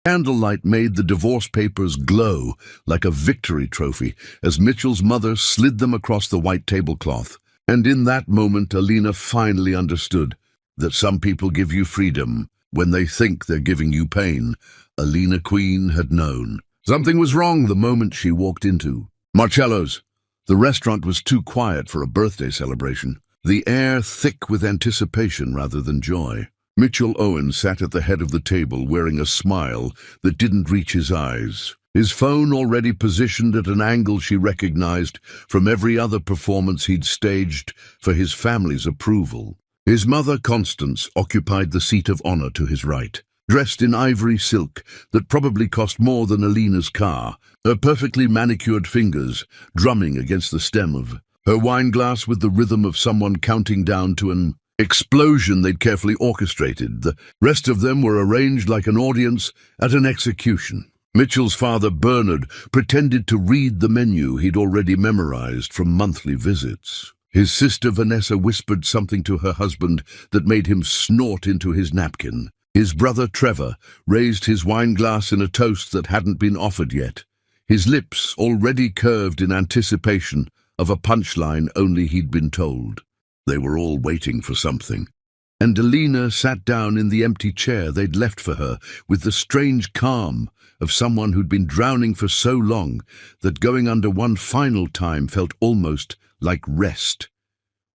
Candlelight made the divorce papers glow like a victory trophy as Mitchell's mother slid them across the white tablecloth. And in that moment, Alina finally understood that some people give you freedom when they think they're giving you pain. Alina Queen had known. Something was wrong the moment she walked into Marcello's. The restaurant was too quiet for a birthday celebration, the air thick with anticipation rather than joy. Mitchell Owen sat at the head of the table wearing a smile that didn't reach his eyes, his phone already positioned at an angle she recognized from every other performance he'd staged for his family's approval. His mother, Constance, occupied the seat of honor to his right, dressed in ivory silk that probably cost more than Alina's car, her perfectly manicured fingers drumming against the stem of her wine glass with the rhythm of someone counting down to an explosion they'd carefully orchestrated. The rest of them were arranged like an audience at an execution. Mitchell's father, Bernard, pretended to read the menu he'd already memorized from monthly visits. His sister, Vanessa, whispered something to her husband that made him snort into his napkin. His brother, Trevor, raised his wine glass in a toast that hadn't been offered yet, his lips already curved in anticipation of a punchline only he'd been told. They were all waiting for something. And Alina sat down in the empty chair they'd left for her with the strange calm of someone who'd been drowning for so long that going under one final time felt almost like rest.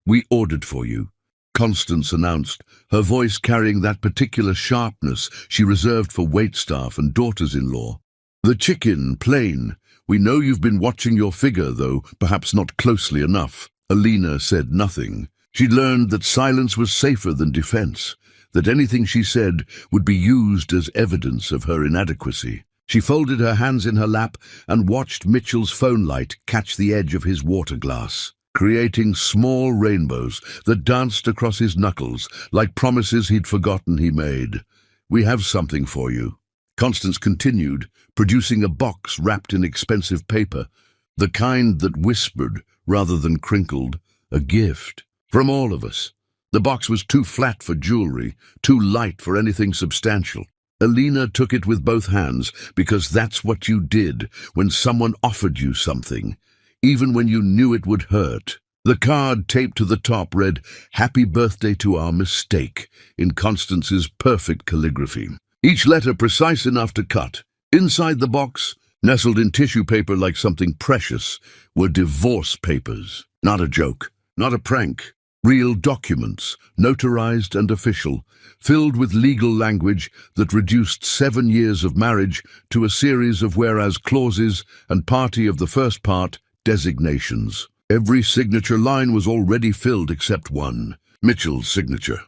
"We ordered for you," Constance announced, her voice carrying that particular sharpness she reserved for waitstaff and daughters-in-law. "The chicken, plain. We know you've been watching your figure, though perhaps not closely enough." Alina said nothing. She'd learned that silence was safer than defense, that anything she said would be used as evidence of her inadequacy. She folded her hands in her lap and watched Mitchell's phone light catch the edge of his water glass, creating small rainbows that danced across his knuckles like promises he'd forgotten he made. "We have something for you," Constance continued, producing a box wrapped in expensive paper, the kind that whispered rather than crinkled, a gift. "From all of us." The box was too flat for jewelry, too light for anything substantial. Alina took it with both hands because that's what you did when someone offered you something, even when you knew it would hurt. The card taped to the top read, "Happy birthday to our mistake," in Constance's perfect calligraphy. Each letter precise enough to cut. Inside the box, nestled in tissue paper like something precious, were divorce papers. Not a joke, not a prank. Real documents, notarized and official, filled with legal language that reduced 7 years of marriage to a series of whereas clauses and party of the first part designations. Every signature line was already filled except one, Mitchell's signature.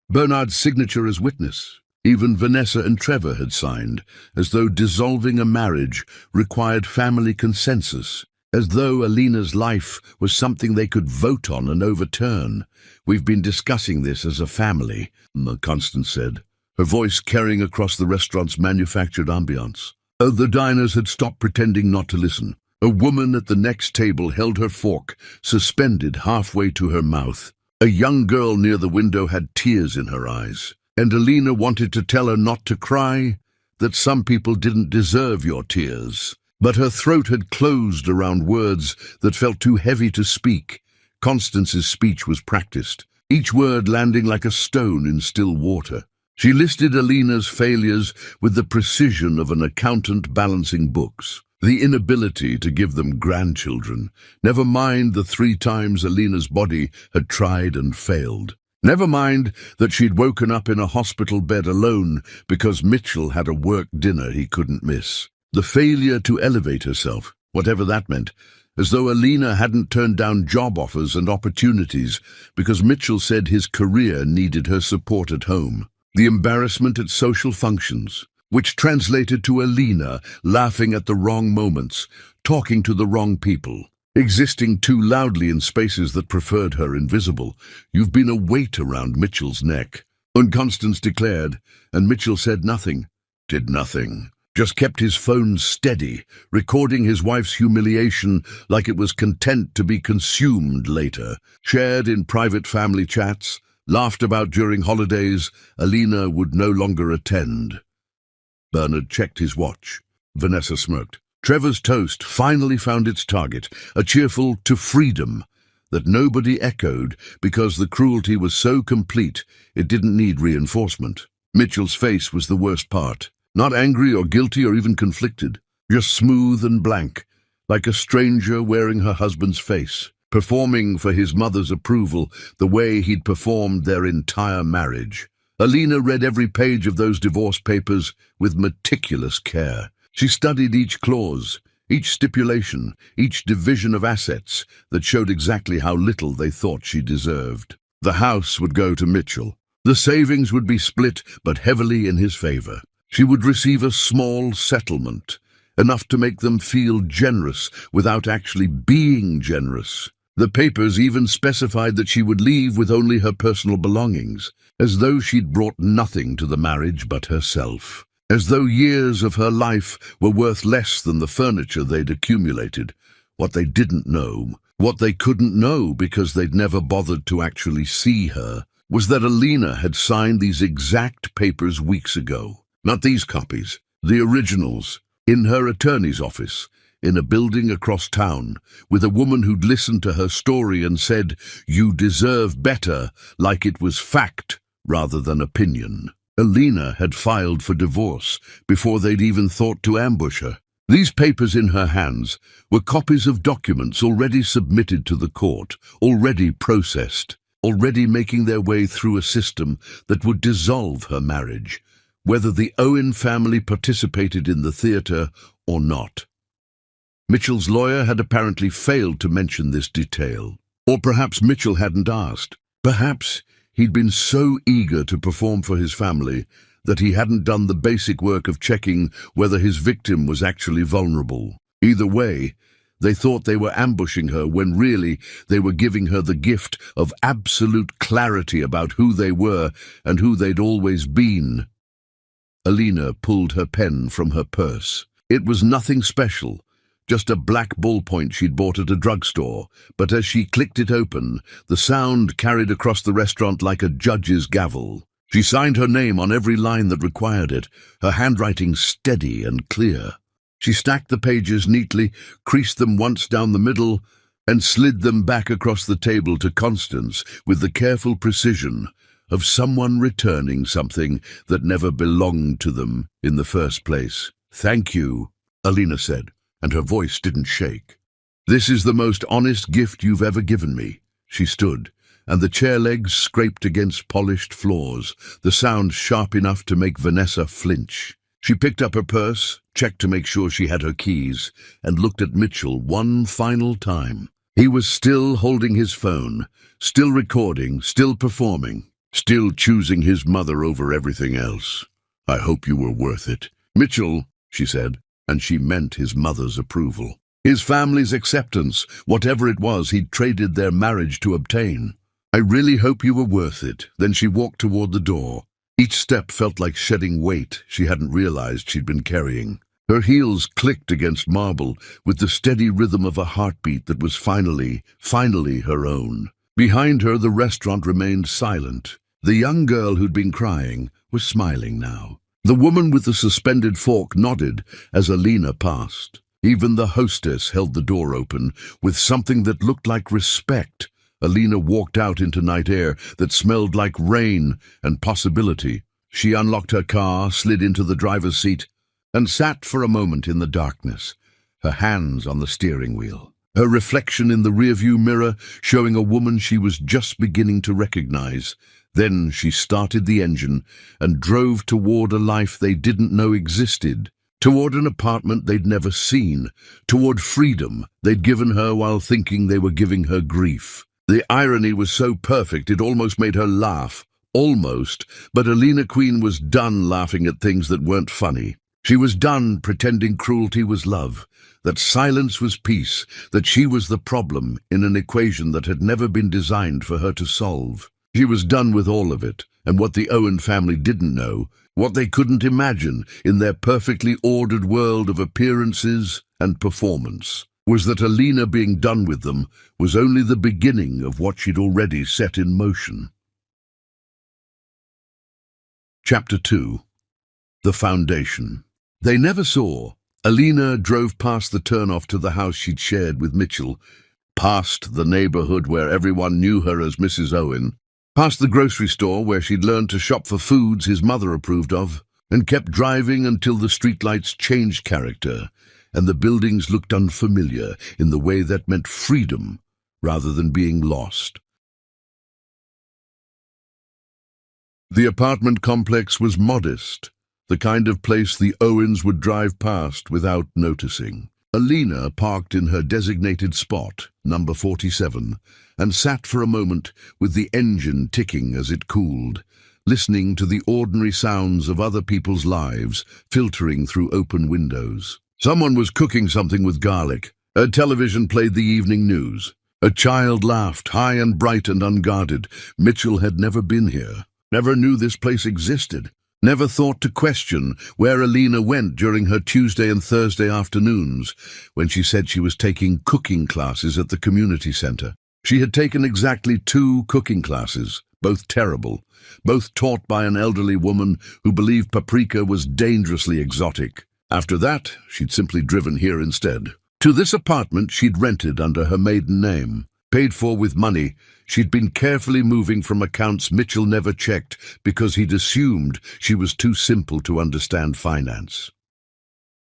Bernard's signature as witness. Even Vanessa and Trevor had signed, as though dissolving a marriage required family consensus, as though Alina's life was something they could vote on and overturn. "We've been discussing this as a family," Constance said, her voice carrying across the restaurant's manufactured ambiance. The diners had stopped pretending not to listen. A woman at the next table held her fork suspended halfway to her mouth. A young girl near the window had tears in her eyes, and Alina wanted to tell her not to cry, that some people didn't deserve your tears. But her throat had closed around words that felt too heavy to speak. Constance's speech was practiced, each word landing like a stone in still water. She listed Alina's failures with the precision of an accountant balancing books. The inability to give them grandchildren, never mind the 3 times Alina's body had tried and failed. Never mind that she'd woken up in a hospital bed alone because Mitchell had a work dinner he couldn't miss. The failure to elevate herself, whatever that meant, as though Alina hadn't turned down job offers and opportunities because Mitchell said his career needed her support at home. The embarrassment at social functions, which translated to Alina laughing at the wrong moments, talking to the wrong people, existing too loudly in spaces that preferred her invisible. "You've been a weight around Mitchell's neck," Constance declared, and Mitchell said nothing, did nothing. Just kept his phone steady, recording his wife's humiliation like it was content to be consumed later, shared in private family chats, laughed about during holidays Alina would no longer attend. Bernard checked his watch. Vanessa smirked. Trevor's toast finally found its target, a cheerful "to freedom" that nobody echoed because the cruelty was so complete it didn't need reinforcement. Mitchell's face was the worst part. Not angry or guilty or even conflicted, just smooth and blank, like a stranger wearing her husband's face, performing for his mother's approval the way he'd performed their entire marriage. Alina read every page of those divorce papers with meticulous care. She studied each clause, each stipulation, each division of assets that showed exactly how little they thought she deserved. The house would go to Mitchell. The savings would be split, but heavily in his favor. She would receive a small settlement, enough to make them feel generous without actually being generous. The papers even specified that she would leave with only her personal belongings, as though she'd brought nothing to the marriage but herself. As though years of her life were worth less than the furniture they'd accumulated. What they didn't know, what they couldn't know because they'd never bothered to actually see her, was that Alina had signed these exact papers weeks ago. Not these copies, the originals, in her attorney's office, in a building across town, with a woman who'd listened to her story and said, "You deserve better," like it was fact rather than opinion. Alina had filed for divorce before they'd even thought to ambush her. These papers in her hands were copies of documents already submitted to the court, already processed, already making their way through a system that would dissolve her marriage, whether the Owen family participated in the theater or not. Mitchell's lawyer had apparently failed to mention this detail. Or perhaps Mitchell hadn't asked. Perhaps he'd been so eager to perform for his family that he hadn't done the basic work of checking whether his victim was actually vulnerable. Either way, they thought they were ambushing her when really they were giving her the gift of absolute clarity about who they were and who they'd always been. Alina pulled her pen from her purse. It was nothing special, just a black ballpoint she'd bought at a drugstore, but as she clicked it open, the sound carried across the restaurant like a judge's gavel. She signed her name on every line that required it, her handwriting steady and clear. She stacked the pages neatly, creased them once down the middle, and slid them back across the table to Constance with the careful precision of someone returning something that never belonged to them in the first place. "Thank you," Alina said, and her voice didn't shake. "This is the most honest gift you've ever given me." She stood, and the chair legs scraped against polished floors, the sound sharp enough to make Vanessa flinch. She picked up her purse, checked to make sure she had her keys, and looked at Mitchell one final time. He was still holding his phone, still recording, still performing, still choosing his mother over everything else. "I hope you were worth it." "Mitchell," she said, and she meant his mother's approval. His family's acceptance, whatever it was he'd traded their marriage to obtain. "I really hope you were worth it." Then she walked toward the door. Each step felt like shedding weight she hadn't realized she'd been carrying. Her heels clicked against marble with the steady rhythm of a heartbeat that was finally her own. Behind her, the restaurant remained silent. The young girl who'd been crying was smiling now. The woman with the suspended fork nodded as Alina passed. Even the hostess held the door open with something that looked like respect. Alina walked out into night air that smelled like rain and possibility. She unlocked her car, slid into the driver's seat, and sat for a moment in the darkness, her hands on the steering wheel. Her reflection in the rearview mirror showing a woman she was just beginning to recognize. Then she started the engine and drove toward a life they didn't know existed, toward an apartment they'd never seen, toward freedom they'd given her while thinking they were giving her grief. The irony was so perfect it almost made her laugh. Almost, but Alina Queen was done laughing at things that weren't funny. She was done pretending cruelty was love, that silence was peace, that she was the problem in an equation that had never been designed for her to solve. She was done with all of it, and what the Owen family didn't know, what they couldn't imagine in their perfectly ordered world of appearances and performance, was that Alina being done with them was only the beginning of what she'd already set in motion. Chapter 2. The foundation. They never saw. Alina drove past the turnoff to the house she'd shared with Mitchell, past the neighborhood where everyone knew her as Mrs. Owen, past the grocery store where she'd learned to shop for foods his mother approved of, and kept driving until the streetlights changed character and the buildings looked unfamiliar in the way that meant freedom rather than being lost. The apartment complex was modest, the kind of place the Owens would drive past without noticing. Alina parked in her designated spot, number 47, and sat for a moment with the engine ticking as it cooled, listening to the ordinary sounds of other people's lives filtering through open windows. Someone was cooking something with garlic. A television played the evening news. A child laughed, high and bright and unguarded. Mitchell had never been here, never knew this place existed, never thought to question where Alina went during her Tuesday and Thursday afternoons when she said she was taking cooking classes at the community center. She had taken exactly 2 cooking classes, both terrible, both taught by an elderly woman who believed paprika was dangerously exotic. After that, she'd simply driven here instead. To this apartment she'd rented under her maiden name. Paid for with money, she'd been carefully moving from accounts Mitchell never checked because he'd assumed she was too simple to understand finance.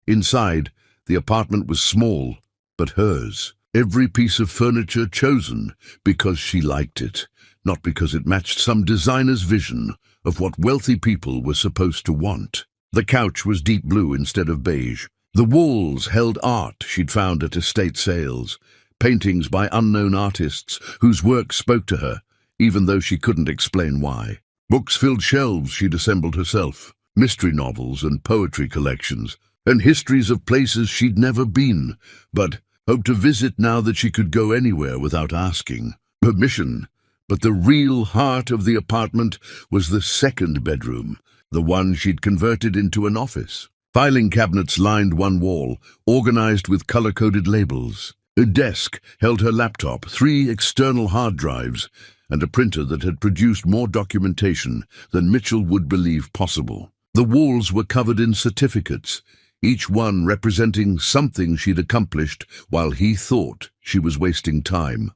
Inside, the apartment was small, but hers. Every piece of furniture chosen because she liked it, not because it matched some designer's vision of what wealthy people were supposed to want. The couch was deep blue instead of beige. The walls held art she'd found at estate sales, paintings by unknown artists whose work spoke to her, even though she couldn't explain why. Books filled shelves she'd assembled herself, mystery novels and poetry collections, and histories of places she'd never been, but hoped to visit now that she could go anywhere without asking permission. But the real heart of the apartment was the second bedroom, the one she'd converted into an office. Filing cabinets lined one wall, organized with color-coded labels. A desk held her laptop, 3 external hard drives, and a printer that had produced more documentation than Mitchell would believe possible. The walls were covered in certificates, each one representing something she'd accomplished while he thought she was wasting time.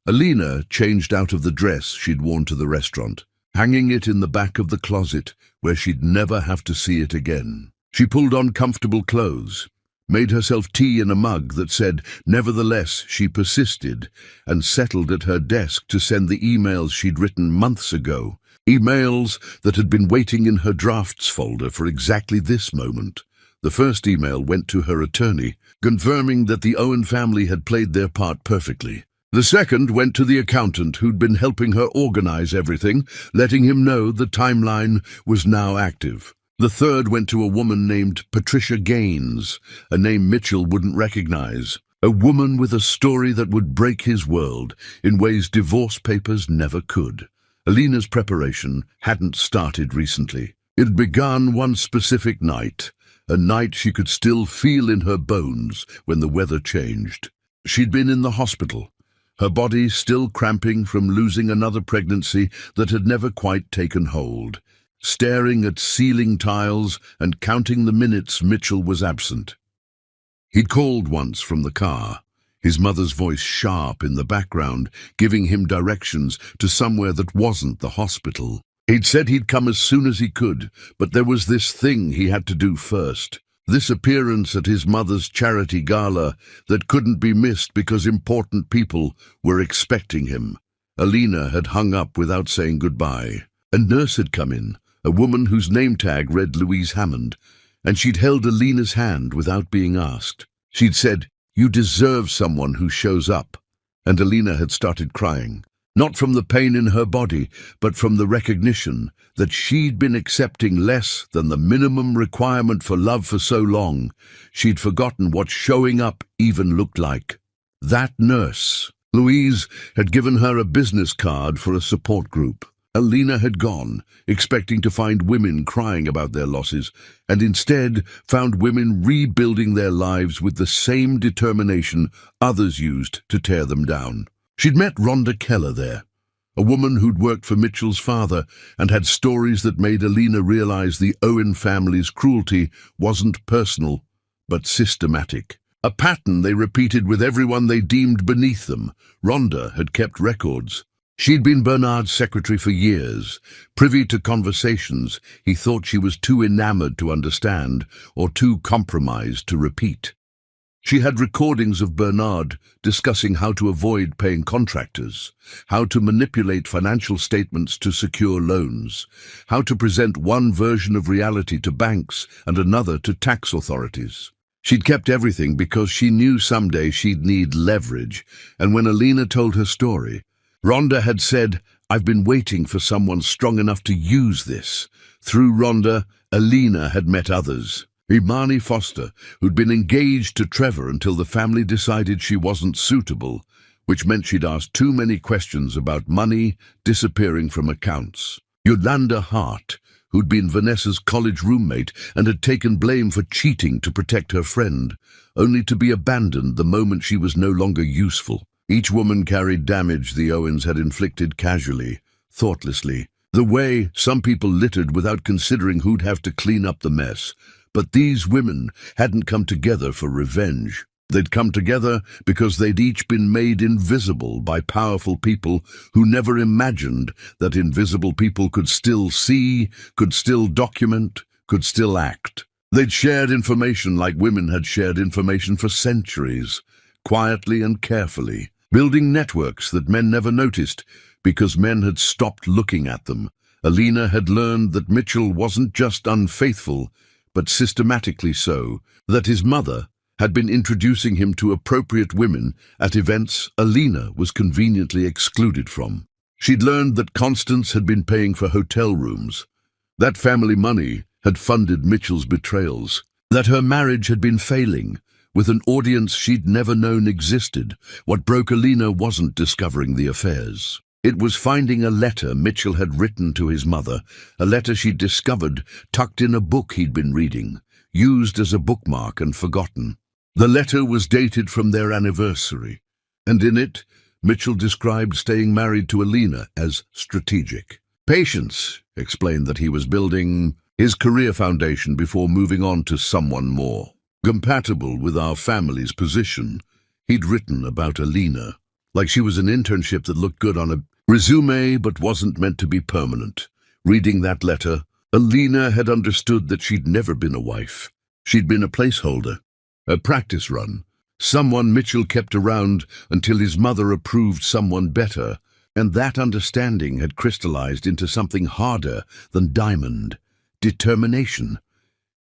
Alina changed out of the dress she'd worn to the restaurant, hanging it in the back of the closet where she'd never have to see it again. She pulled on comfortable clothes, made herself tea in a mug that said, "Nevertheless," she persisted, and settled at her desk to send the emails she'd written months ago, emails that had been waiting in her drafts folder for exactly this moment. The first email went to her attorney, confirming that the Owen family had played their part perfectly. The second went to the accountant who'd been helping her organize everything, letting him know the timeline was now active. The third went to a woman named Patricia Gaines, a name Mitchell wouldn't recognize. A woman with a story that would break his world in ways divorce papers never could. Alina's preparation hadn't started recently. It had begun one specific night, a night she could still feel in her bones when the weather changed. She'd been in the hospital, her body still cramping from losing another pregnancy that had never quite taken hold, staring at ceiling tiles and counting the minutes Mitchell was absent. He'd called once from the car, his mother's voice sharp in the background, giving him directions to somewhere that wasn't the hospital. He'd said he'd come as soon as he could, but there was this thing he had to do first. This appearance at his mother's charity gala that couldn't be missed because important people were expecting him. Alina had hung up without saying goodbye. A nurse had come in, a woman whose name tag read Louise Hammond, and she'd held Alina's hand without being asked. She'd said, "You deserve someone who shows up," and Alina had started crying. Not from the pain in her body, but from the recognition that she'd been accepting less than the minimum requirement for love for so long, she'd forgotten what showing up even looked like. That nurse, Louise, had given her a business card for a support group. Alina had gone, expecting to find women crying about their losses, and instead found women rebuilding their lives with the same determination others used to tear them down. She'd met Rhonda Keller there, a woman who'd worked for Mitchell's father and had stories that made Alina realize the Owen family's cruelty wasn't personal, but systematic. A pattern they repeated with everyone they deemed beneath them. Rhonda had kept records. She'd been Bernard's secretary for years, privy to conversations he thought she was too enamored to understand or too compromised to repeat. She had recordings of Bernard discussing how to avoid paying contractors, how to manipulate financial statements to secure loans, how to present one version of reality to banks and another to tax authorities. She'd kept everything because she knew someday she'd need leverage, and when Alina told her story, Rhonda had said, "I've been waiting for someone strong enough to use this." Through Rhonda, Alina had met others. Imani Foster, who'd been engaged to Trevor until the family decided she wasn't suitable, which meant she'd asked too many questions about money disappearing from accounts. Yolanda Hart, who'd been Vanessa's college roommate and had taken blame for cheating to protect her friend, only to be abandoned the moment she was no longer useful. Each woman carried damage the Owens had inflicted casually, thoughtlessly, the way some people littered without considering who'd have to clean up the mess. But these women hadn't come together for revenge. They'd come together because they'd each been made invisible by powerful people who never imagined that invisible people could still see, could still document, could still act. They'd shared information like women had shared information for centuries, quietly and carefully, building networks that men never noticed because men had stopped looking at them. Alina had learned that Mitchell wasn't just unfaithful, but systematically so, that his mother had been introducing him to appropriate women at events Alina was conveniently excluded from. She'd learned that Constance had been paying for hotel rooms, that family money had funded Mitchell's betrayals, that her marriage had been failing, with an audience she'd never known existed. What broke Alina wasn't discovering the affairs. It was finding a letter Mitchell had written to his mother, a letter she'd discovered tucked in a book he'd been reading, used as a bookmark and forgotten. The letter was dated from their anniversary, and in it, Mitchell described staying married to Alina as strategic. Patience explained that he was building his career foundation before moving on to someone more compatible with our family's position. He'd written about Alina, like she was an internship that looked good on a resume but wasn't meant to be permanent. Reading that letter, Alina had understood that she'd never been a wife. She'd been a placeholder, a practice run, someone Mitchell kept around until his mother approved someone better, and that understanding had crystallized into something harder than diamond: determination.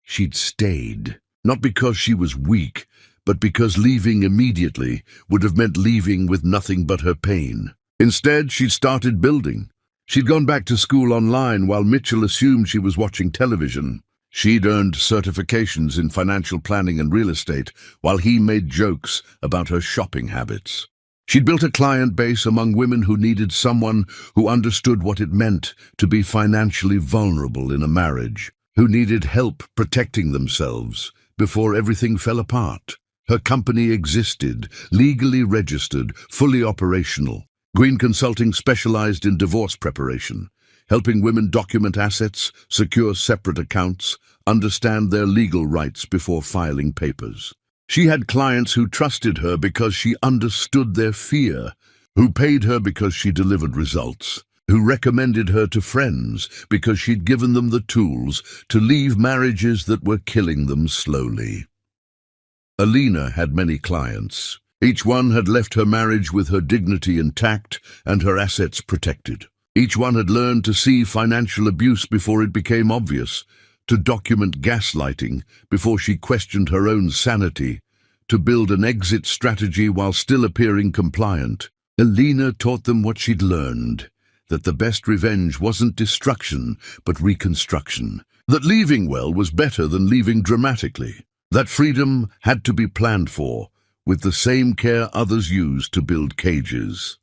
She'd stayed, not because she was weak, but because leaving immediately would have meant leaving with nothing but her pain. Instead, she'd started building. She'd gone back to school online while Mitchell assumed she was watching television. She'd earned certifications in financial planning and real estate while he made jokes about her shopping habits. She'd built a client base among women who needed someone who understood what it meant to be financially vulnerable in a marriage, who needed help protecting themselves before everything fell apart. Her company existed, legally registered, fully operational. Green Consulting specialized in divorce preparation, helping women document assets, secure separate accounts, understand their legal rights before filing papers. She had clients who trusted her because she understood their fear, who paid her because she delivered results, who recommended her to friends because she'd given them the tools to leave marriages that were killing them slowly. Alina had many clients. Each one had left her marriage with her dignity intact and her assets protected. Each one had learned to see financial abuse before it became obvious, to document gaslighting before she questioned her own sanity, to build an exit strategy while still appearing compliant. Alina taught them what she'd learned, that the best revenge wasn't destruction, but reconstruction, that leaving well was better than leaving dramatically, that freedom had to be planned for, with the same care others used to build cages.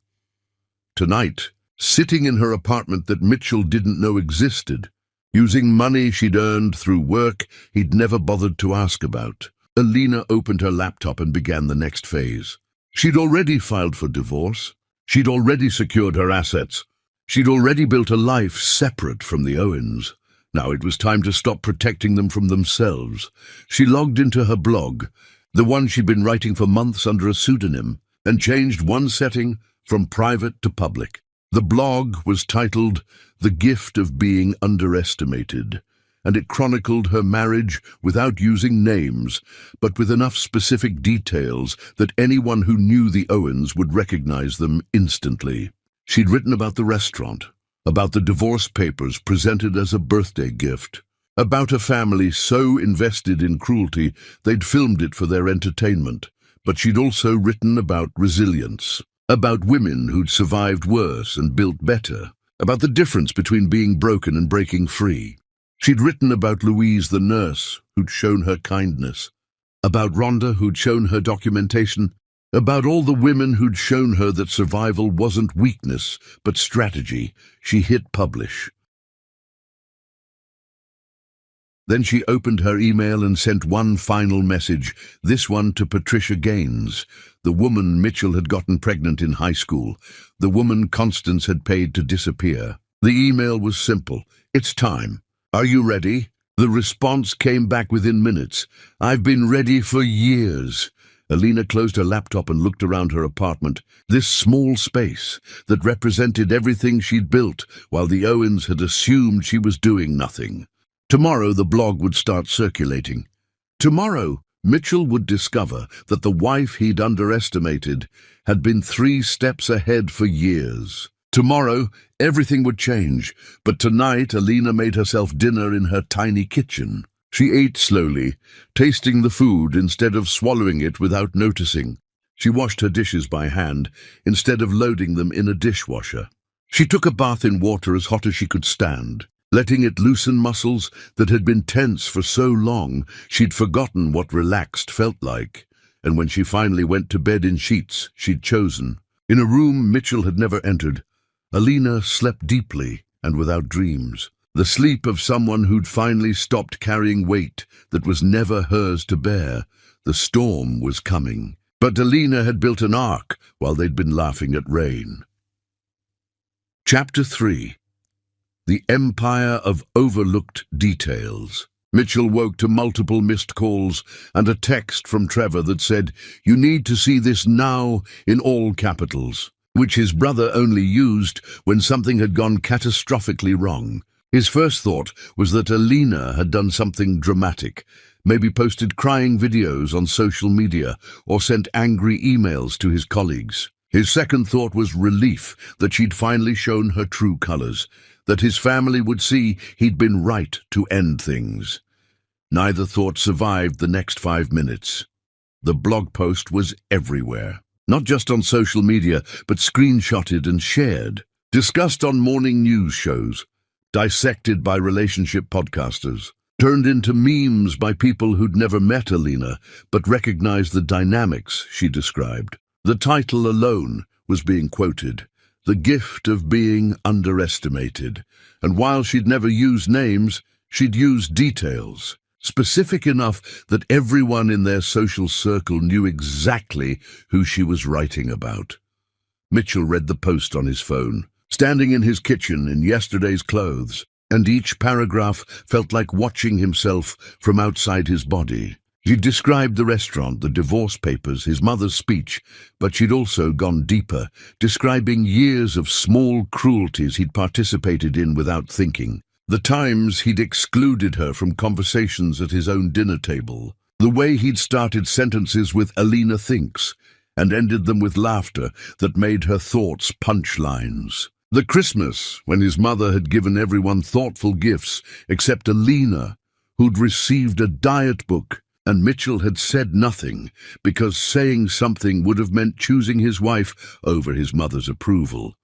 Tonight, sitting in her apartment that Mitchell didn't know existed, using money she'd earned through work he'd never bothered to ask about, Alina opened her laptop and began the next phase. She'd already filed for divorce. She'd already secured her assets. She'd already built a life separate from the Owens. Now it was time to stop protecting them from themselves. She logged into her blog, the one she'd been writing for months under a pseudonym, and changed one setting from private to public. The blog was titled "The Gift of Being Underestimated," and it chronicled her marriage without using names, but with enough specific details that anyone who knew the Owens would recognize them instantly. She'd written about the restaurant, about the divorce papers presented as a birthday gift, about a family so invested in cruelty they'd filmed it for their entertainment. But she'd also written about resilience, about women who'd survived worse and built better, about the difference between being broken and breaking free. She'd written about Louise the nurse, who'd shown her kindness, about Rhonda, who'd shown her documentation, about all the women who'd shown her that survival wasn't weakness, but strategy. She hit publish. Then she opened her email and sent one final message, this one to Patricia Gaines, the woman Mitchell had gotten pregnant in high school, the woman Constance had paid to disappear. The email was simple. "It's time. Are you ready?" The response came back within minutes. "I've been ready for years." Alina closed her laptop and looked around her apartment, this small space that represented everything she'd built while the Owens had assumed she was doing nothing. Tomorrow the blog would start circulating. Tomorrow, Mitchell would discover that the wife he'd underestimated had been 3 steps ahead for years. Tomorrow, everything would change, but tonight Alina made herself dinner in her tiny kitchen. She ate slowly, tasting the food instead of swallowing it without noticing. She washed her dishes by hand instead of loading them in a dishwasher. She took a bath in water as hot as she could stand, letting it loosen muscles that had been tense for so long she'd forgotten what relaxed felt like. And when she finally went to bed in sheets she'd chosen, in a room Mitchell had never entered, Alina slept deeply and without dreams. The sleep of someone who'd finally stopped carrying weight that was never hers to bear. The storm was coming, but Alina had built an ark while they'd been laughing at rain. Chapter 3. The Empire of Overlooked Details. Mitchell woke to multiple missed calls and a text from Trevor that said, "You need to see this now," in all capitals, which his brother only used when something had gone catastrophically wrong. His first thought was that Alina had done something dramatic, maybe posted crying videos on social media or sent angry emails to his colleagues. His second thought was relief that she'd finally shown her true colors, that his family would see he'd been right to end things. Neither thought survived the next 5 minutes. The blog post was everywhere, not just on social media, but screenshotted and shared, discussed on morning news shows, dissected by relationship podcasters, turned into memes by people who'd never met Alina, but recognized the dynamics she described. The title alone was being quoted, "The Gift of Being Underestimated," and while she'd never used names, she'd used details, specific enough that everyone in their social circle knew exactly who she was writing about. Mitchell read the post on his phone, standing in his kitchen in yesterday's clothes, and each paragraph felt like watching himself from outside his body. She'd described the restaurant, the divorce papers, his mother's speech, but she'd also gone deeper, describing years of small cruelties he'd participated in without thinking. The times he'd excluded her from conversations at his own dinner table, the way he'd started sentences with "Alina thinks," and ended them with laughter that made her thoughts punchlines. The Christmas, when his mother had given everyone thoughtful gifts except Alina, who'd received a diet book, and Mitchell had said nothing because saying something would have meant choosing his wife over his mother's approval.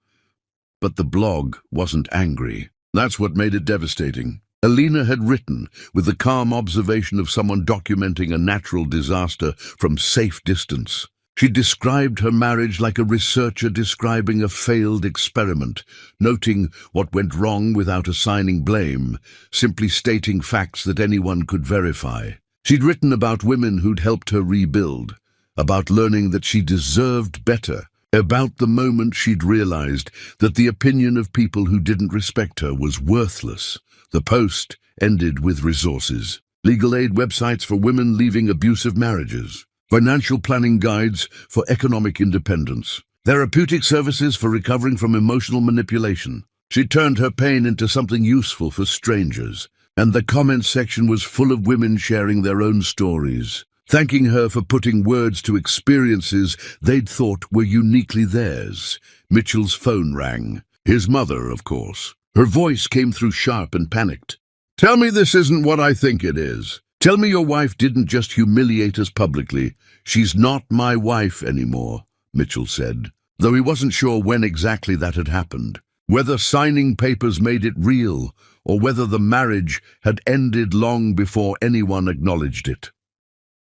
But the blog wasn't angry. That's what made it devastating. Alina had written with the calm observation of someone documenting a natural disaster from safe distance. She described her marriage like a researcher describing a failed experiment, noting what went wrong without assigning blame, simply stating facts that anyone could verify. She'd written about women who'd helped her rebuild, about learning that she deserved better, About the moment she'd realized that the opinion of people who didn't respect her was worthless. The post ended with resources: legal aid websites for women leaving abusive marriages, financial planning guides for economic independence, therapeutic services for recovering from emotional manipulation. She turned her pain into something useful for strangers, and the comment section was full of women sharing their own stories, thanking her for putting words to experiences they'd thought were uniquely theirs. Mitchell's phone rang. His mother, of course. Her voice came through sharp and panicked. "Tell me this isn't what I think it is. Tell me your wife didn't just humiliate us publicly. She's not my wife anymore," Mitchell said, though he wasn't sure when exactly that had happened. Whether signing papers made it real, or whether the marriage had ended long before anyone acknowledged it.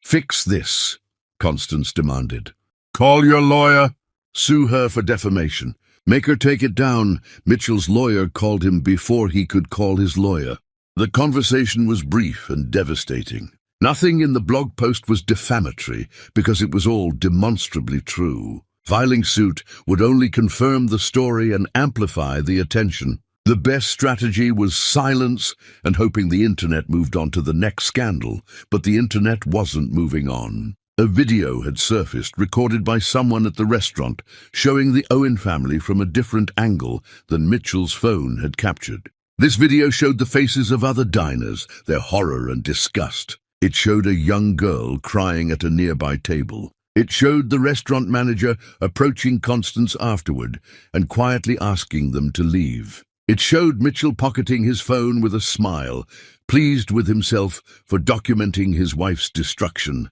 "Fix this," Constance demanded. "Call your lawyer. Sue her for defamation. Make her take it down." Mitchell's lawyer called him before he could call his lawyer. The conversation was brief and devastating. Nothing in the blog post was defamatory, because it was all demonstrably true. Filing suit would only confirm the story and amplify the attention. The best strategy was silence and hoping the internet moved on to the next scandal, but the internet wasn't moving on. A video had surfaced, recorded by someone at the restaurant, showing the Owen family from a different angle than Mitchell's phone had captured. This video showed the faces of other diners, their horror and disgust. It showed a young girl crying at a nearby table. It showed the restaurant manager approaching Constance afterward and quietly asking them to leave. It showed Mitchell pocketing his phone with a smile, pleased with himself for documenting his wife's destruction.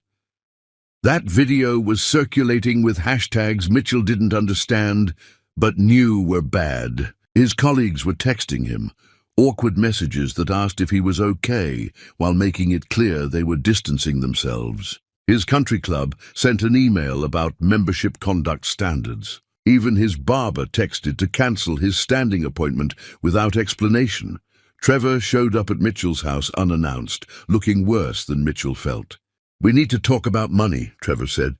That video was circulating with hashtags Mitchell didn't understand, but knew were bad. His colleagues were texting him, awkward messages that asked if he was okay, while making it clear they were distancing themselves. His country club sent an email about membership conduct standards. Even his barber texted to cancel his standing appointment without explanation. Trevor showed up at Mitchell's house unannounced, looking worse than Mitchell felt. "We need to talk about money," Trevor said,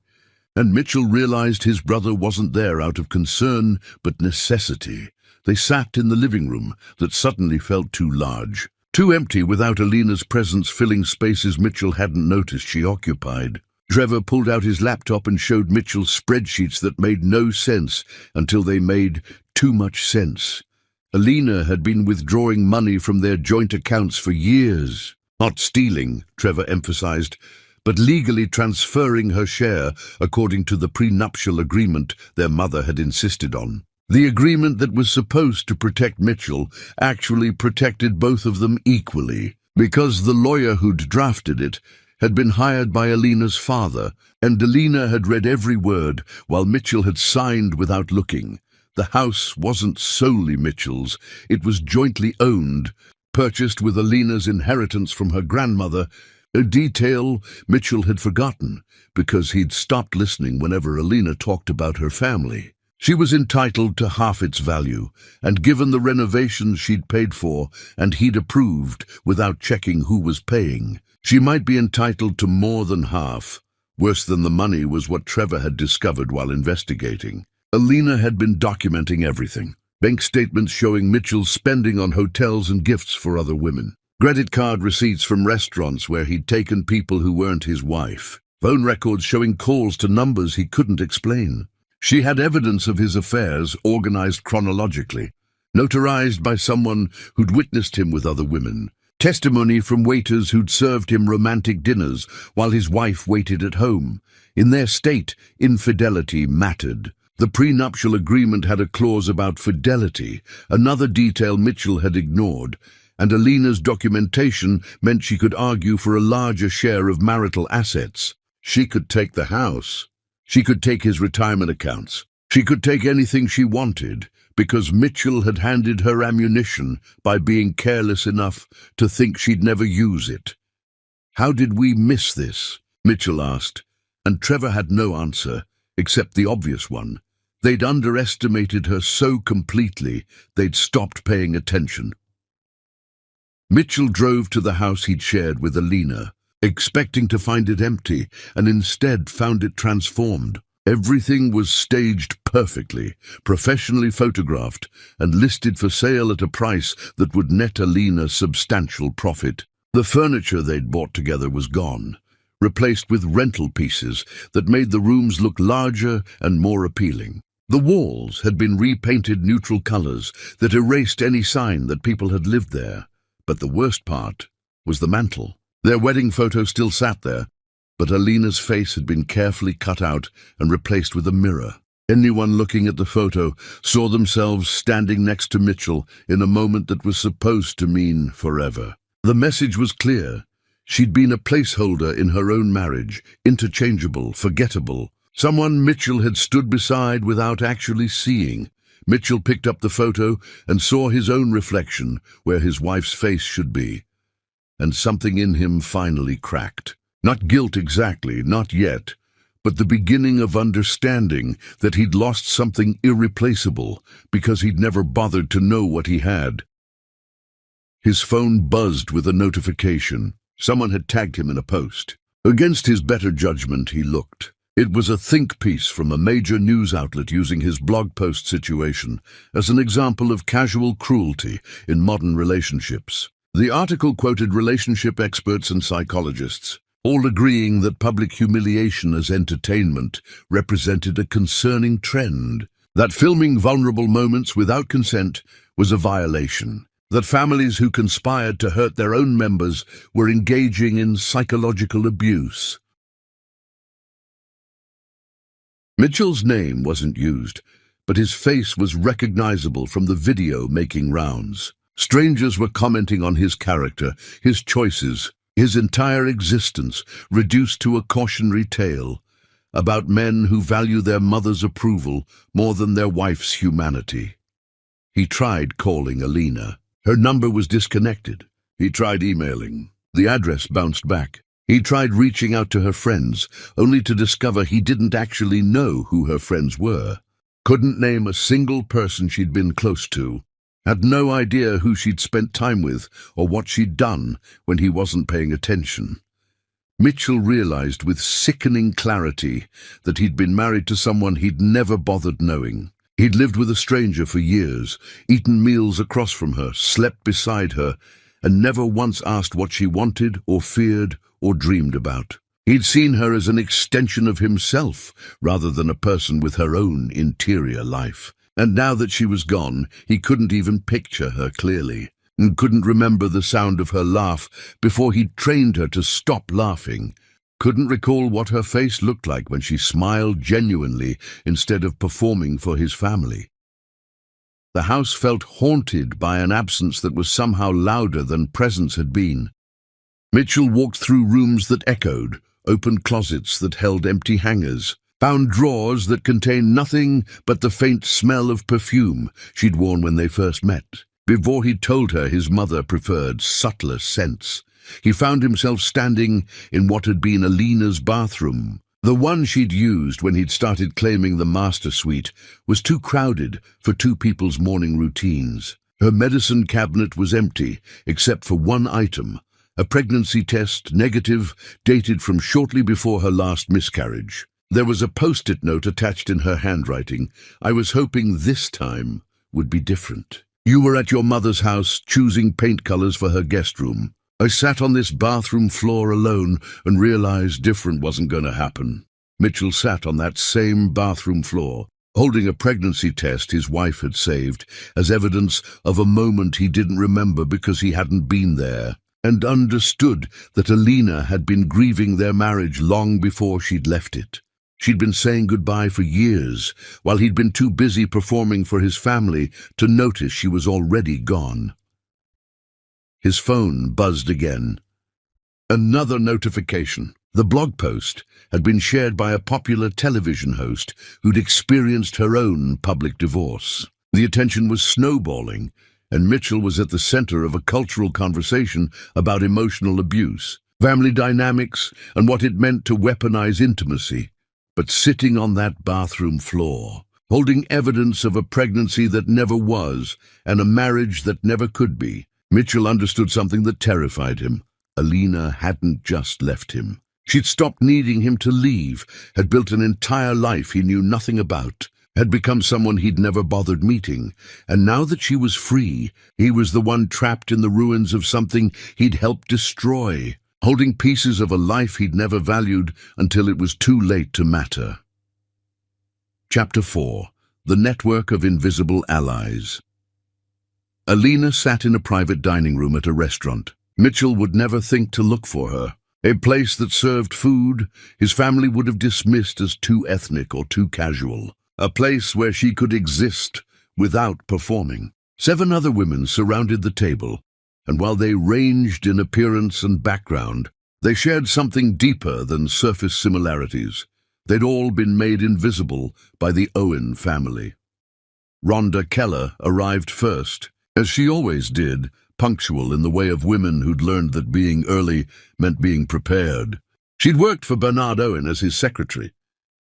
and Mitchell realized his brother wasn't there out of concern but necessity. They sat in the living room that suddenly felt too large, too empty without Alina's presence filling spaces Mitchell hadn't noticed she occupied. Trevor pulled out his laptop and showed Mitchell spreadsheets that made no sense until they made too much sense. Alina had been withdrawing money from their joint accounts for years. Not stealing, Trevor emphasized, but legally transferring her share according to the prenuptial agreement their mother had insisted on. The agreement that was supposed to protect Mitchell actually protected both of them equally, because the lawyer who'd drafted it had been hired by Alina's father, and Alina had read every word while Mitchell had signed without looking. The house wasn't solely Mitchell's, it was jointly owned, purchased with Alina's inheritance from her grandmother, a detail Mitchell had forgotten because he'd stopped listening whenever Alina talked about her family. She was entitled to half its value, and given the renovations she'd paid for and he'd approved without checking who was paying, she might be entitled to more than half. Worse than the money was what Trevor had discovered while investigating. Alina had been documenting everything. Bank statements showing Mitchell's spending on hotels and gifts for other women. Credit card receipts from restaurants where he'd taken people who weren't his wife. Phone records showing calls to numbers he couldn't explain. She had evidence of his affairs organized chronologically, notarized by someone who'd witnessed him with other women. Testimony from waiters who'd served him romantic dinners while his wife waited at home. In their state, infidelity mattered. The prenuptial agreement had a clause about fidelity, another detail Mitchell had ignored, and Alina's documentation meant she could argue for a larger share of marital assets. She could take the house. She could take his retirement accounts. She could take anything she wanted, because Mitchell had handed her ammunition by being careless enough to think she'd never use it. "How did we miss this?" Mitchell asked, and Trevor had no answer, except the obvious one. They'd underestimated her so completely, they'd stopped paying attention. Mitchell drove to the house he'd shared with Alina, expecting to find it empty, and instead found it transformed. Everything was staged perfectly, professionally photographed, and listed for sale at a price that would net Alina substantial profit. The furniture they'd bought together was gone, replaced with rental pieces that made the rooms look larger and more appealing. The walls had been repainted neutral colors that erased any sign that people had lived there. But the worst part was the mantel. Their wedding photo still sat there, but Alina's face had been carefully cut out and replaced with a mirror. Anyone looking at the photo saw themselves standing next to Mitchell in a moment that was supposed to mean forever. The message was clear. She'd been a placeholder in her own marriage, interchangeable, forgettable. Someone Mitchell had stood beside without actually seeing. Mitchell picked up the photo and saw his own reflection where his wife's face should be. And something in him finally cracked. Not guilt exactly, not yet, but the beginning of understanding that he'd lost something irreplaceable because he'd never bothered to know what he had. His phone buzzed with a notification. Someone had tagged him in a post. Against his better judgment, he looked. It was a think piece from a major news outlet using his blog post situation as an example of casual cruelty in modern relationships. The article quoted relationship experts and psychologists, all agreeing that public humiliation as entertainment represented a concerning trend, that filming vulnerable moments without consent was a violation, that families who conspired to hurt their own members were engaging in psychological abuse. Mitchell's name wasn't used, but his face was recognizable from the video making rounds. Strangers were commenting on his character, his choices, his entire existence reduced to a cautionary tale about men who value their mother's approval more than their wife's humanity. He tried calling Alina. Her number was disconnected. He tried emailing. The address bounced back. He tried reaching out to her friends, only to discover he didn't actually know who her friends were. Couldn't name a single person she'd been close to. Had no idea who she'd spent time with or what she'd done when he wasn't paying attention. Mitchell realized with sickening clarity that he'd been married to someone he'd never bothered knowing. He'd lived with a stranger for years, eaten meals across from her, slept beside her, and never once asked what she wanted or feared or dreamed about. He'd seen her as an extension of himself rather than a person with her own interior life. And now that she was gone, he couldn't even picture her clearly, and couldn't remember the sound of her laugh before he'd trained her to stop laughing. Couldn't recall what her face looked like when she smiled genuinely instead of performing for his family. The house felt haunted by an absence that was somehow louder than presence had been. Mitchell walked through rooms that echoed, opened closets that held empty hangers, found drawers that contained nothing but the faint smell of perfume she'd worn when they first met. Before he'd told her his mother preferred subtler scents, he found himself standing in what had been Alina's bathroom. The one she'd used when he'd started claiming the master suite was too crowded for two people's morning routines. Her medicine cabinet was empty, except for one item, a pregnancy test, negative, dated from shortly before her last miscarriage. There was a post-it note attached in her handwriting. I was hoping this time would be different. You were at your mother's house choosing paint colors for her guest room. I sat on this bathroom floor alone and realized different wasn't going to happen. Mitchell sat on that same bathroom floor, holding a pregnancy test his wife had saved as evidence of a moment he didn't remember because he hadn't been there, and understood that Alina had been grieving their marriage long before she'd left it. She'd been saying goodbye for years, while he'd been too busy performing for his family to notice she was already gone. His phone buzzed again. Another notification. The blog post had been shared by a popular television host who'd experienced her own public divorce. The attention was snowballing, and Mitchell was at the center of a cultural conversation about emotional abuse, family dynamics, and what it meant to weaponize intimacy. But sitting on that bathroom floor, holding evidence of a pregnancy that never was and a marriage that never could be, Mitchell understood something that terrified him. Alina hadn't just left him. She'd stopped needing him to leave, had built an entire life he knew nothing about, had become someone he'd never bothered meeting, and now that she was free, he was the one trapped in the ruins of something he'd helped destroy, holding pieces of a life he'd never valued until it was too late to matter. Chapter 4. The Network of Invisible Allies. Alina sat in a private dining room at a restaurant. Mitchell would never think to look for her. A place that served food his family would have dismissed as too ethnic or too casual. A place where she could exist without performing. 7 other women surrounded the table, and while they ranged in appearance and background, they shared something deeper than surface similarities. They'd all been made invisible by the Owen family. Rhonda Keller arrived first, as she always did, punctual in the way of women who'd learned that being early meant being prepared. She'd worked for Bernard Owen as his secretary,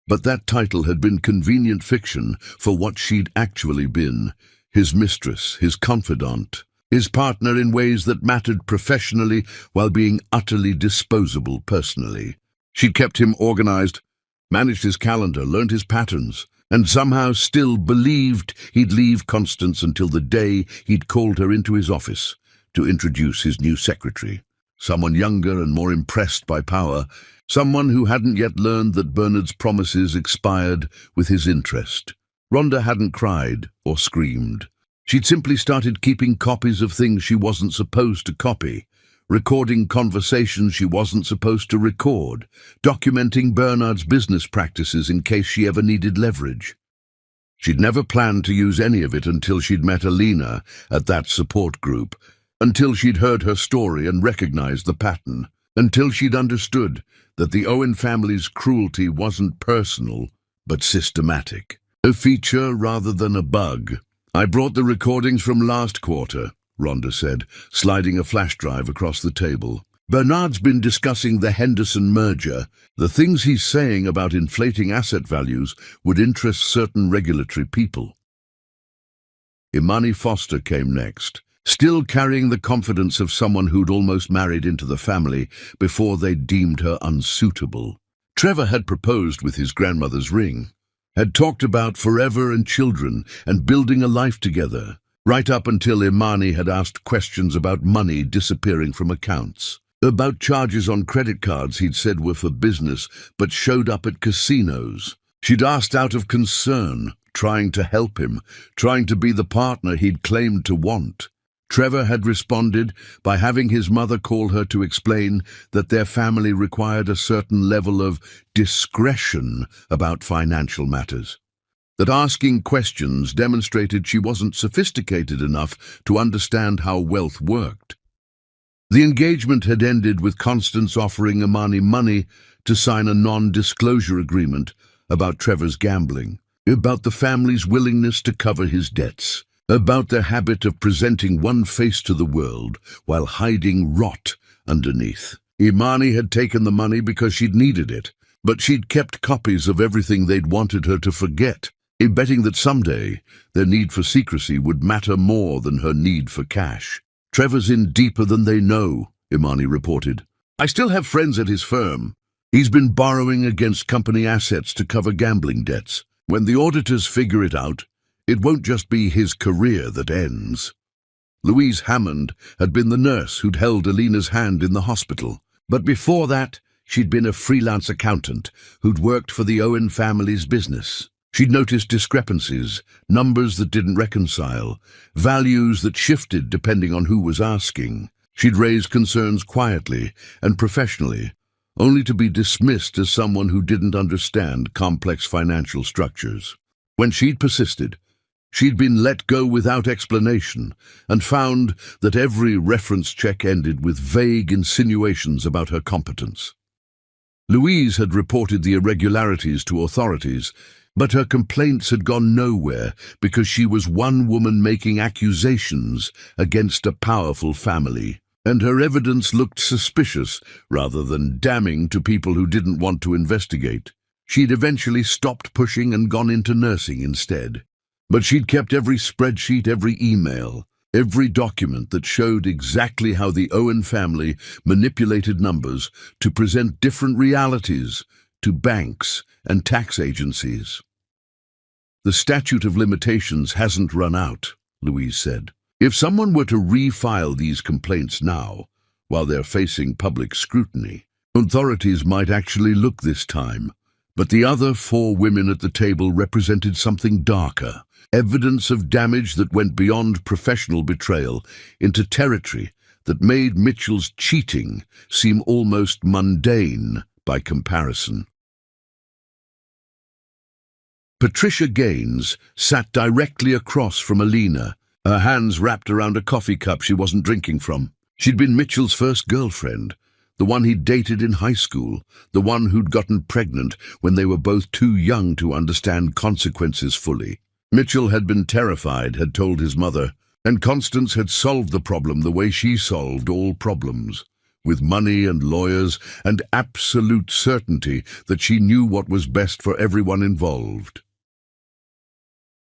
but that title had been convenient fiction for what she'd actually been: his mistress, his confidant, his partner in ways that mattered professionally while being utterly disposable personally. She'd kept him organized, managed his calendar, learned his patterns, and somehow still believed he'd leave Constance until the day he'd called her into his office to introduce his new secretary. Someone younger and more impressed by power, someone who hadn't yet learned that Bernard's promises expired with his interest. Rhonda hadn't cried or screamed. She'd simply started keeping copies of things she wasn't supposed to copy, recording conversations she wasn't supposed to record, documenting Bernard's business practices in case she ever needed leverage. She'd never planned to use any of it until she'd met Alina at that support group, until she'd heard her story and recognized the pattern, until she'd understood that the Owen family's cruelty wasn't personal, but systematic. A feature rather than a bug. "I brought the recordings from last quarter," Rhonda said, sliding a flash drive across the table. "Bernard's been discussing the Henderson merger. The things he's saying about inflating asset values would interest certain regulatory people." Imani Foster came next, still carrying the confidence of someone who'd almost married into the family before they'd deemed her unsuitable. Trevor had proposed with his grandmother's ring, had talked about forever and children and building a life together, right up until Imani had asked questions about money disappearing from accounts, about charges on credit cards he'd said were for business but showed up at casinos. She'd asked out of concern, trying to help him, trying to be the partner he'd claimed to want. Trevor had responded by having his mother call her to explain that their family required a certain level of discretion about financial matters, that asking questions demonstrated she wasn't sophisticated enough to understand how wealth worked. The engagement had ended with Constance offering Imani money to sign a non-disclosure agreement about Trevor's gambling, about the family's willingness to cover his debts, about their habit of presenting one face to the world while hiding rot underneath. Imani had taken the money because she'd needed it, but she'd kept copies of everything they'd wanted her to forget, betting that someday their need for secrecy would matter more than her need for cash. "Trevor's in deeper than they know," Imani reported. "I still have friends at his firm. He's been borrowing against company assets to cover gambling debts. When the auditors figure it out, it won't just be his career that ends." Louise Hammond had been the nurse who'd held Alina's hand in the hospital, but before that, she'd been a freelance accountant who'd worked for the Owen family's business. She'd noticed discrepancies, numbers that didn't reconcile, values that shifted depending on who was asking. She'd raised concerns quietly and professionally, only to be dismissed as someone who didn't understand complex financial structures. When she'd persisted, she'd been let go without explanation and found that every reference check ended with vague insinuations about her competence. Louise had reported the irregularities to authorities, but her complaints had gone nowhere because she was one woman making accusations against a powerful family, and her evidence looked suspicious rather than damning to people who didn't want to investigate. She'd eventually stopped pushing and gone into nursing instead. But she'd kept every spreadsheet, every email, every document that showed exactly how the Owen family manipulated numbers to present different realities to banks and tax agencies. "The statute of limitations hasn't run out," Louise said. "If someone were to refile these complaints now, while they're facing public scrutiny, authorities might actually look this time." But the other 4 women at the table represented something darker, evidence of damage that went beyond professional betrayal into territory that made Mitchell's cheating seem almost mundane by comparison. Patricia Gaines sat directly across from Alina, her hands wrapped around a coffee cup she wasn't drinking from. She'd been Mitchell's first girlfriend, the one he'd dated in high school, the one who'd gotten pregnant when they were both too young to understand consequences fully. Mitchell had been terrified, had told his mother, and Constance had solved the problem the way she solved all problems, with money and lawyers and absolute certainty that she knew what was best for everyone involved.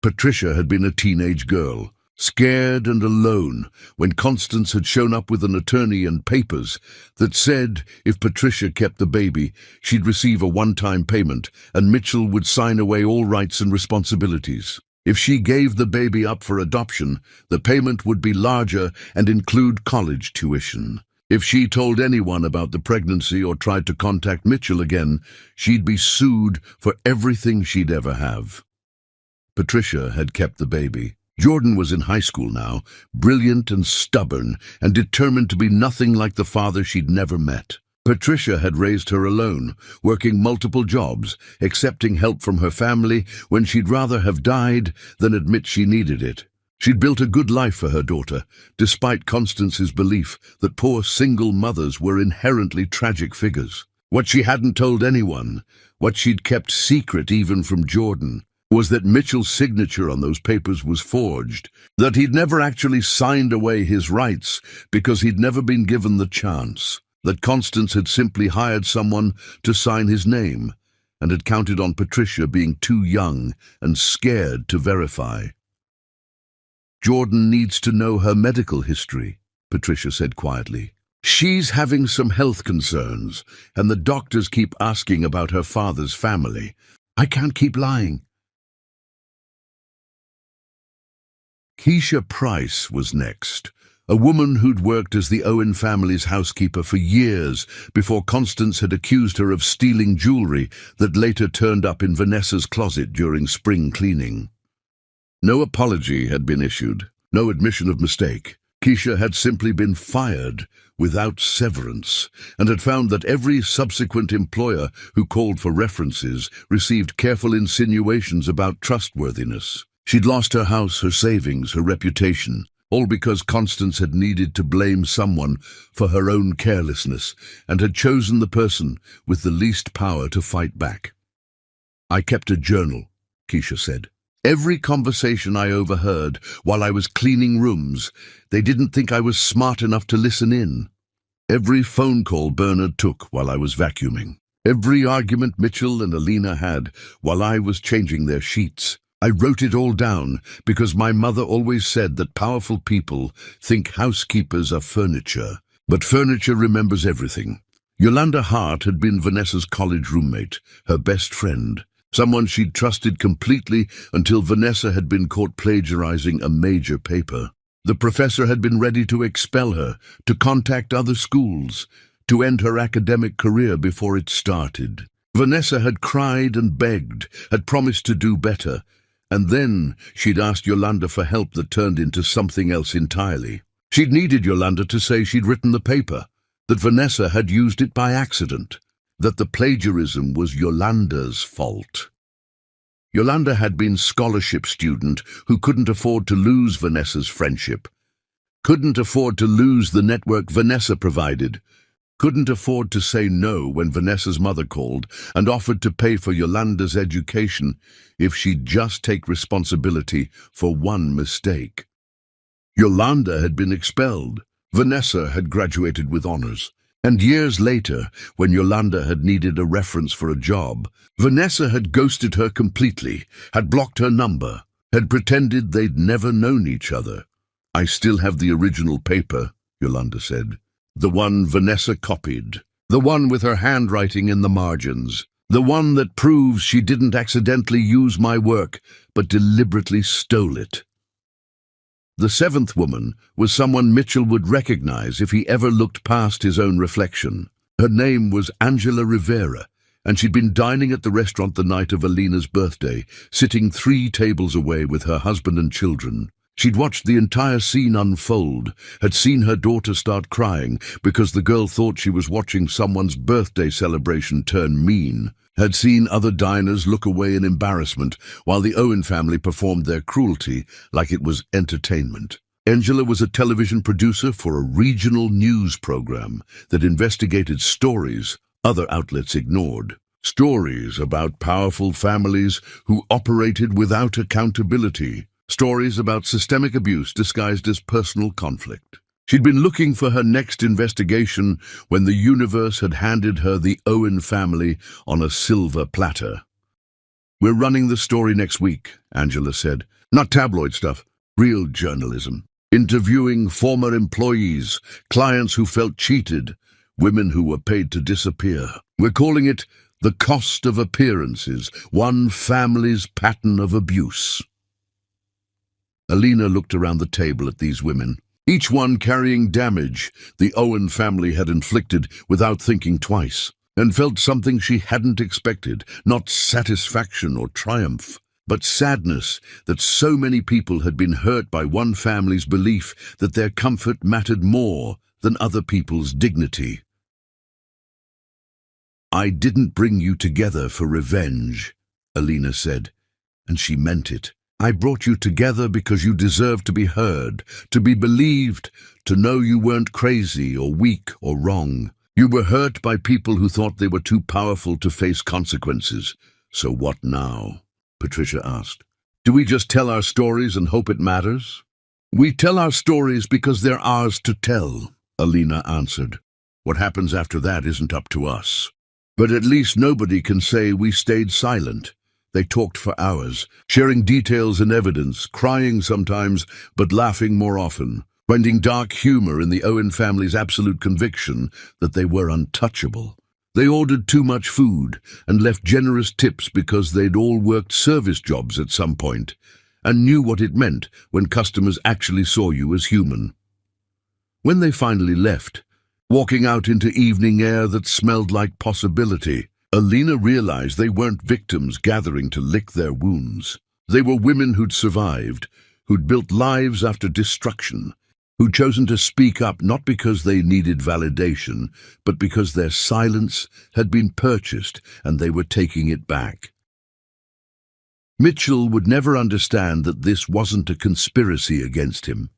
Patricia had been a teenage girl, scared and alone, when Constance had shown up with an attorney and papers that said if Patricia kept the baby, she'd receive a one-time payment and Mitchell would sign away all rights and responsibilities. If she gave the baby up for adoption, the payment would be larger and include college tuition. If she told anyone about the pregnancy or tried to contact Mitchell again, she'd be sued for everything she'd ever have. Patricia had kept the baby. Jordan was in high school now, brilliant and stubborn, and determined to be nothing like the father she'd never met. Patricia had raised her alone, working multiple jobs, accepting help from her family when she'd rather have died than admit she needed it. She'd built a good life for her daughter, despite Constance's belief that poor single mothers were inherently tragic figures. What she hadn't told anyone, what she'd kept secret even from Jordan, was that Mitchell's signature on those papers was forged, that he'd never actually signed away his rights because he'd never been given the chance, that Constance had simply hired someone to sign his name, and had counted on Patricia being too young and scared to verify. "Jordan needs to know her medical history," Patricia said quietly. "She's having some health concerns, and the doctors keep asking about her father's family. I can't keep lying." Keisha Price was next, a woman who'd worked as the Owen family's housekeeper for years before Constance had accused her of stealing jewelry that later turned up in Vanessa's closet during spring cleaning. No apology had been issued, no admission of mistake. Keisha had simply been fired without severance, and had found that every subsequent employer who called for references received careful insinuations about trustworthiness. She'd lost her house, her savings, her reputation, all because Constance had needed to blame someone for her own carelessness and had chosen the person with the least power to fight back. "I kept a journal," Keisha said. "Every conversation I overheard while I was cleaning rooms, they didn't think I was smart enough to listen in. Every phone call Bernard took while I was vacuuming. Every argument Mitchell and Alina had while I was changing their sheets. I wrote it all down because my mother always said that powerful people think housekeepers are furniture, but furniture remembers everything. Yolanda Hart had been Vanessa's college roommate, her best friend, someone she'd trusted completely until Vanessa had been caught plagiarizing a major paper. The professor had been ready to expel her, to contact other schools, to end her academic career before it started. Vanessa had cried and begged, had promised to do better, and then she'd asked Yolanda for help that turned into something else entirely. She'd needed Yolanda to say she'd written the paper, that Vanessa had used it by accident, that the plagiarism was Yolanda's fault. Yolanda had been scholarship student who couldn't afford to lose Vanessa's friendship, couldn't afford to lose the network Vanessa provided, couldn't afford to say no when Vanessa's mother called and offered to pay for Yolanda's education if she'd just take responsibility for one mistake. Yolanda had been expelled. Vanessa had graduated with honors. And years later, when Yolanda had needed a reference for a job, Vanessa had ghosted her completely, had blocked her number, had pretended they'd never known each other. "I still have the original paper," Yolanda said. "The one Vanessa copied. The one with her handwriting in the margins. The one that proves she didn't accidentally use my work, but deliberately stole it." The seventh woman was someone Mitchell would recognize if he ever looked past his own reflection. Her name was Angela Rivera, and she'd been dining at the restaurant the night of Alina's birthday, sitting 3 tables away with her husband and children. She'd watched the entire scene unfold, had seen her daughter start crying because the girl thought she was watching someone's birthday celebration turn mean, had seen other diners look away in embarrassment while the Owen family performed their cruelty like it was entertainment. Angela was a television producer for a regional news program that investigated stories other outlets ignored. Stories about powerful families who operated without accountability. Stories about systemic abuse disguised as personal conflict. She'd been looking for her next investigation when the universe had handed her the Owen family on a silver platter. "We're running the story next week," Angela said. "Not tabloid stuff, real journalism. Interviewing former employees, clients who felt cheated, women who were paid to disappear. We're calling it The Cost of Appearances, One Family's Pattern of Abuse." Alina looked around the table at these women, each one carrying damage the Owen family had inflicted without thinking twice, and felt something she hadn't expected, not satisfaction or triumph, but sadness that so many people had been hurt by one family's belief that their comfort mattered more than other people's dignity. "I didn't bring you together for revenge," Alina said, and she meant it. "I brought you together because you deserved to be heard, to be believed, to know you weren't crazy or weak or wrong. You were hurt by people who thought they were too powerful to face consequences. So what now?" Patricia asked. "Do we just tell our stories and hope it matters?" "We tell our stories because they're ours to tell," Alina answered. "What happens after that isn't up to us. But at least nobody can say we stayed silent. They talked for hours, sharing details and evidence, crying sometimes, but laughing more often, finding dark humor in the Owen family's absolute conviction that they were untouchable. They ordered too much food and left generous tips because they'd all worked service jobs at some point and knew what it meant when customers actually saw you as human. When they finally left, walking out into evening air that smelled like possibility, Alina realized they weren't victims gathering to lick their wounds. They were women who'd survived, who'd built lives after destruction, who'd chosen to speak up not because they needed validation, but because their silence had been purchased and they were taking it back. Mitchell would never understand that this wasn't a conspiracy against him.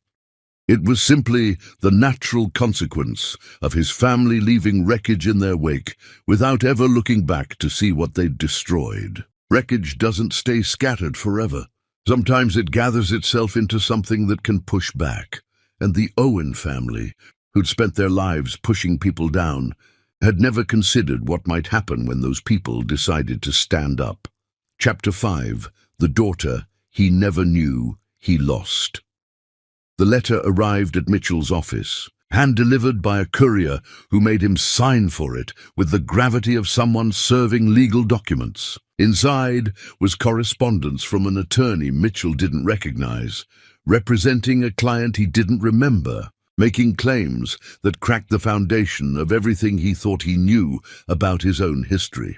It was simply the natural consequence of his family leaving wreckage in their wake without ever looking back to see what they'd destroyed. Wreckage doesn't stay scattered forever. Sometimes it gathers itself into something that can push back. And the Owen family, who'd spent their lives pushing people down, had never considered what might happen when those people decided to stand up. Chapter 5. The daughter he never knew he lost. The letter arrived at Mitchell's office, hand-delivered by a courier who made him sign for it with the gravity of someone serving legal documents. Inside was correspondence from an attorney Mitchell didn't recognize, representing a client he didn't remember, making claims that cracked the foundation of everything he thought he knew about his own history.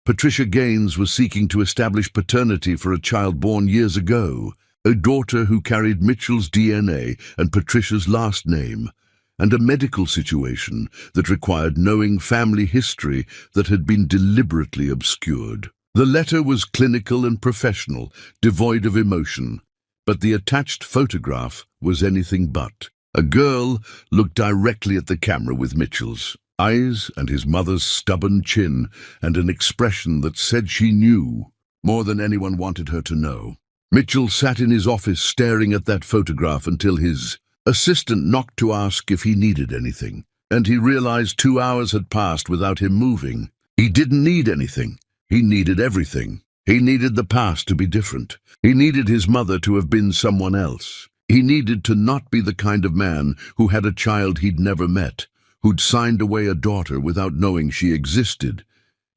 Patricia Gaines was seeking to establish paternity for a child born years ago, a daughter who carried Mitchell's DNA and Patricia's last name, and a medical situation that required knowing family history that had been deliberately obscured. The letter was clinical and professional, devoid of emotion, but the attached photograph was anything but. A girl looked directly at the camera with Mitchell's eyes and his mother's stubborn chin and an expression that said she knew more than anyone wanted her to know. Mitchell sat in his office staring at that photograph until his assistant knocked to ask if he needed anything, and he realized 2 hours had passed without him moving. He didn't need anything. He needed everything. He needed the past to be different. He needed his mother to have been someone else. He needed to not be the kind of man who had a child he'd never met, who'd signed away a daughter without knowing she existed,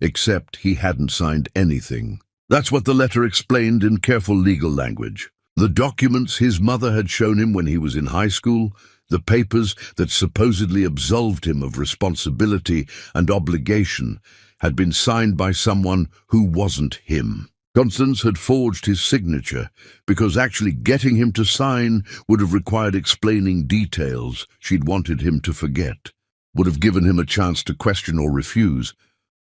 except he hadn't signed anything. That's what the letter explained in careful legal language. The documents his mother had shown him when he was in high school, the papers that supposedly absolved him of responsibility and obligation, had been signed by someone who wasn't him. Constance had forged his signature because actually getting him to sign would have required explaining details she'd wanted him to forget, would have given him a chance to question or refuse,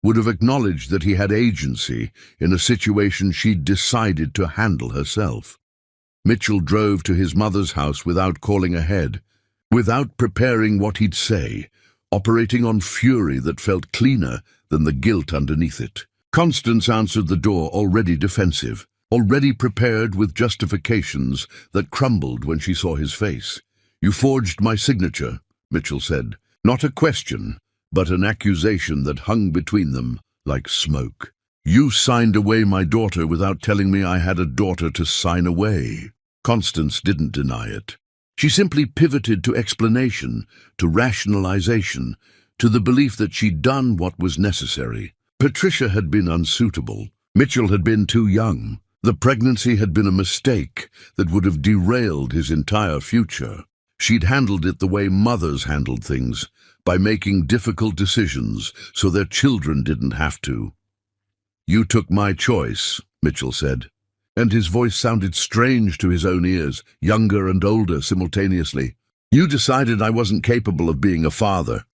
would have acknowledged that he had agency in a situation she'd decided to handle herself. Mitchell drove to his mother's house without calling ahead, without preparing what he'd say, operating on fury that felt cleaner than the guilt underneath it. Constance answered the door already defensive, already prepared with justifications that crumbled when she saw his face. "You forged my signature," Mitchell said. Not a question, but an accusation that hung between them like smoke. "You signed away my daughter without telling me I had a daughter to sign away." Constance didn't deny it. She simply pivoted to explanation, to rationalization, to the belief that she'd done what was necessary. Patricia had been unsuitable. Mitchell had been too young. The pregnancy had been a mistake that would have derailed his entire future. She'd handled it the way mothers handled things, by making difficult decisions so their children didn't have to. "You took my choice," Mitchell said, and his voice sounded strange to his own ears, younger and older simultaneously. "You decided I wasn't capable of being a father,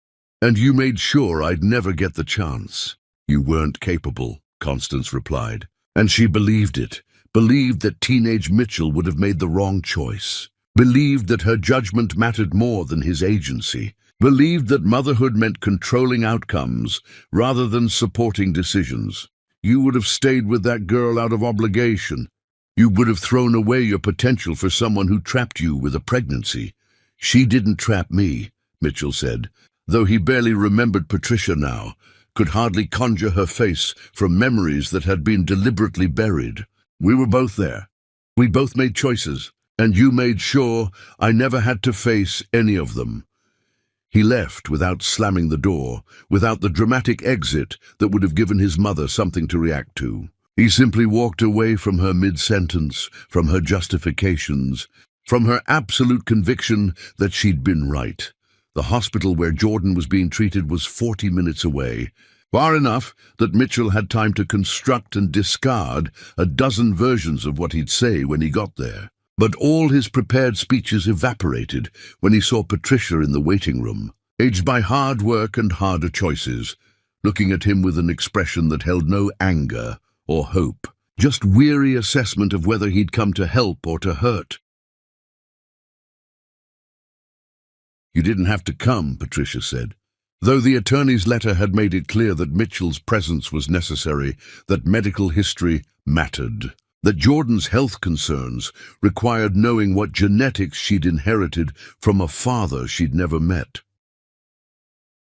and you made sure I'd never get the chance." "You weren't capable," Constance replied, and she believed it, believed that teenage Mitchell would have made the wrong choice, believed that her judgment mattered more than his agency, believed that motherhood meant controlling outcomes rather than supporting decisions. "You would have stayed with that girl out of obligation. You would have thrown away your potential for someone who trapped you with a pregnancy." "She didn't trap me," Mitchell said, though he barely remembered Patricia now, could hardly conjure her face from memories that had been deliberately buried. "We were both there. We both made choices, and you made sure I never had to face any of them." He left without slamming the door, without the dramatic exit that would have given his mother something to react to. He simply walked away from her mid-sentence, from her justifications, from her absolute conviction that she'd been right. The hospital where Jordan was being treated was 40 minutes away, far enough that Mitchell had time to construct and discard a dozen versions of what he'd say when he got there. But all his prepared speeches evaporated when he saw Patricia in the waiting room, aged by hard work and harder choices, looking at him with an expression that held no anger or hope, just weary assessment of whether he'd come to help or to hurt. "You didn't have to come," Patricia said. Though the attorney's letter had made it clear that Mitchell's presence was necessary, that medical history mattered, that Jordan's health concerns required knowing what genetics she'd inherited from a father she'd never met.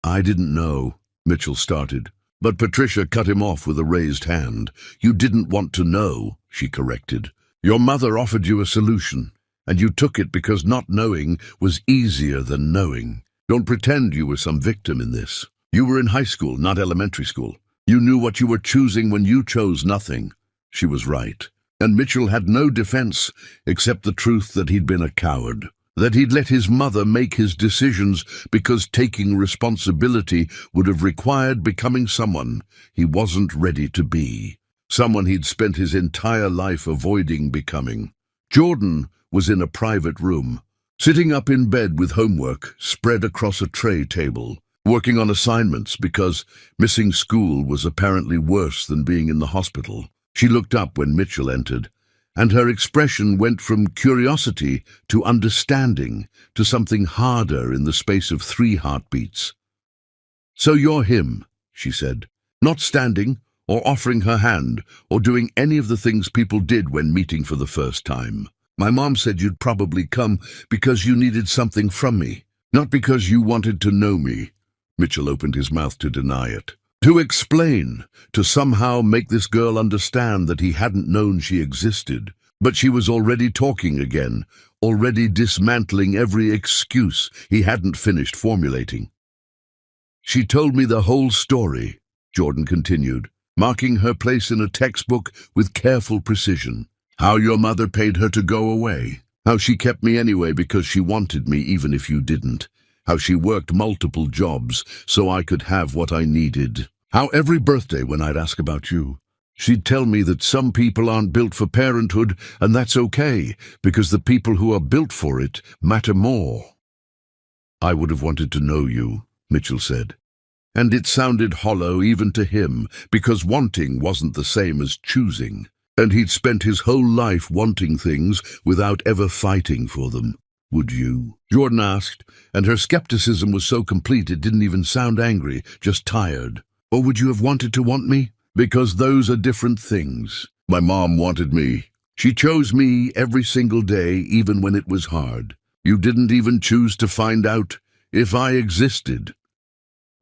"I didn't know," Mitchell started, but Patricia cut him off with a raised hand. "You didn't want to know," she corrected. "Your mother offered you a solution, and you took it because not knowing was easier than knowing. Don't pretend you were some victim in this. You were in high school, not elementary school. You knew what you were choosing when you chose nothing." She was right, and Mitchell had no defense except the truth that he'd been a coward, that he'd let his mother make his decisions because taking responsibility would have required becoming someone he wasn't ready to be, someone he'd spent his entire life avoiding becoming. Jordan was in a private room, sitting up in bed with homework spread across a tray table, working on assignments because missing school was apparently worse than being in the hospital. She looked up when Mitchell entered, and her expression went from curiosity to understanding to something harder in the space of 3 heartbeats. "So you're him," she said, not standing or offering her hand or doing any of the things people did when meeting for the first time. "My mom said you'd probably come because you needed something from me, not because you wanted to know me." Mitchell opened his mouth to deny it, to explain, to somehow make this girl understand that he hadn't known she existed. But she was already talking again, already dismantling every excuse he hadn't finished formulating. "She told me the whole story," Jordan continued, marking her place in a textbook with careful precision. "How your mother paid her to go away. How she kept me anyway because she wanted me even if you didn't. How she worked multiple jobs so I could have what I needed. How every birthday when I'd ask about you, she'd tell me that some people aren't built for parenthood, and that's okay, because the people who are built for it matter more." "I would have wanted to know you," Mitchell said. And it sounded hollow even to him, because wanting wasn't the same as choosing. And he'd spent his whole life wanting things without ever fighting for them. "Would you?" Jordan asked, and her skepticism was so complete it didn't even sound angry, just tired. "Or would you have wanted to want me? Because those are different things. My mom wanted me. She chose me every single day, even when it was hard. You didn't even choose to find out if I existed."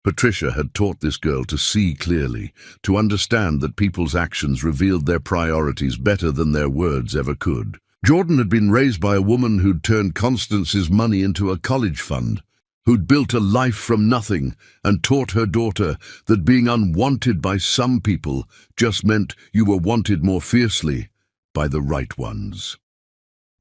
Patricia had taught this girl to see clearly, to understand that people's actions revealed their priorities better than their words ever could. Jordan had been raised by a woman who'd turned Constance's money into a college fund, who'd built a life from nothing and taught her daughter that being unwanted by some people just meant you were wanted more fiercely by the right ones.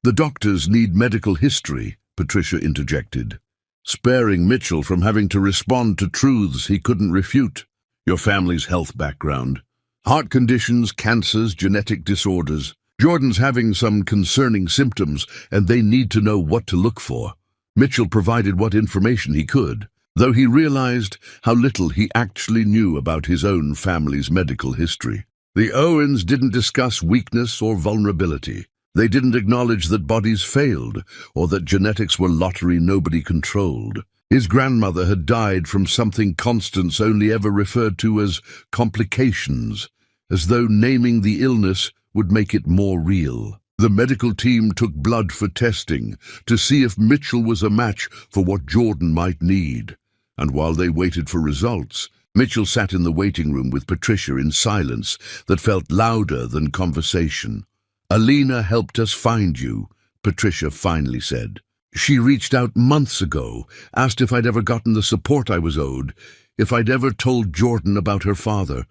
"The doctors need medical history," Patricia interjected, sparing Mitchell from having to respond to truths he couldn't refute. "Your family's health background. Heart conditions, cancers, genetic disorders. Jordan's having some concerning symptoms, and they need to know what to look for." Mitchell provided what information he could, though he realized how little he actually knew about his own family's medical history. The Owens didn't discuss weakness or vulnerability. They didn't acknowledge that bodies failed, or that genetics were lottery nobody controlled. His grandmother had died from something Constance only ever referred to as complications, as though naming the illness would make it more real. The medical team took blood for testing to see if Mitchell was a match for what Jordan might need. And while they waited for results, Mitchell sat in the waiting room with Patricia in silence that felt louder than conversation. "Alina helped us find you," Patricia finally said. "She reached out months ago, asked if I'd ever gotten the support I was owed, if I'd ever told Jordan about her father.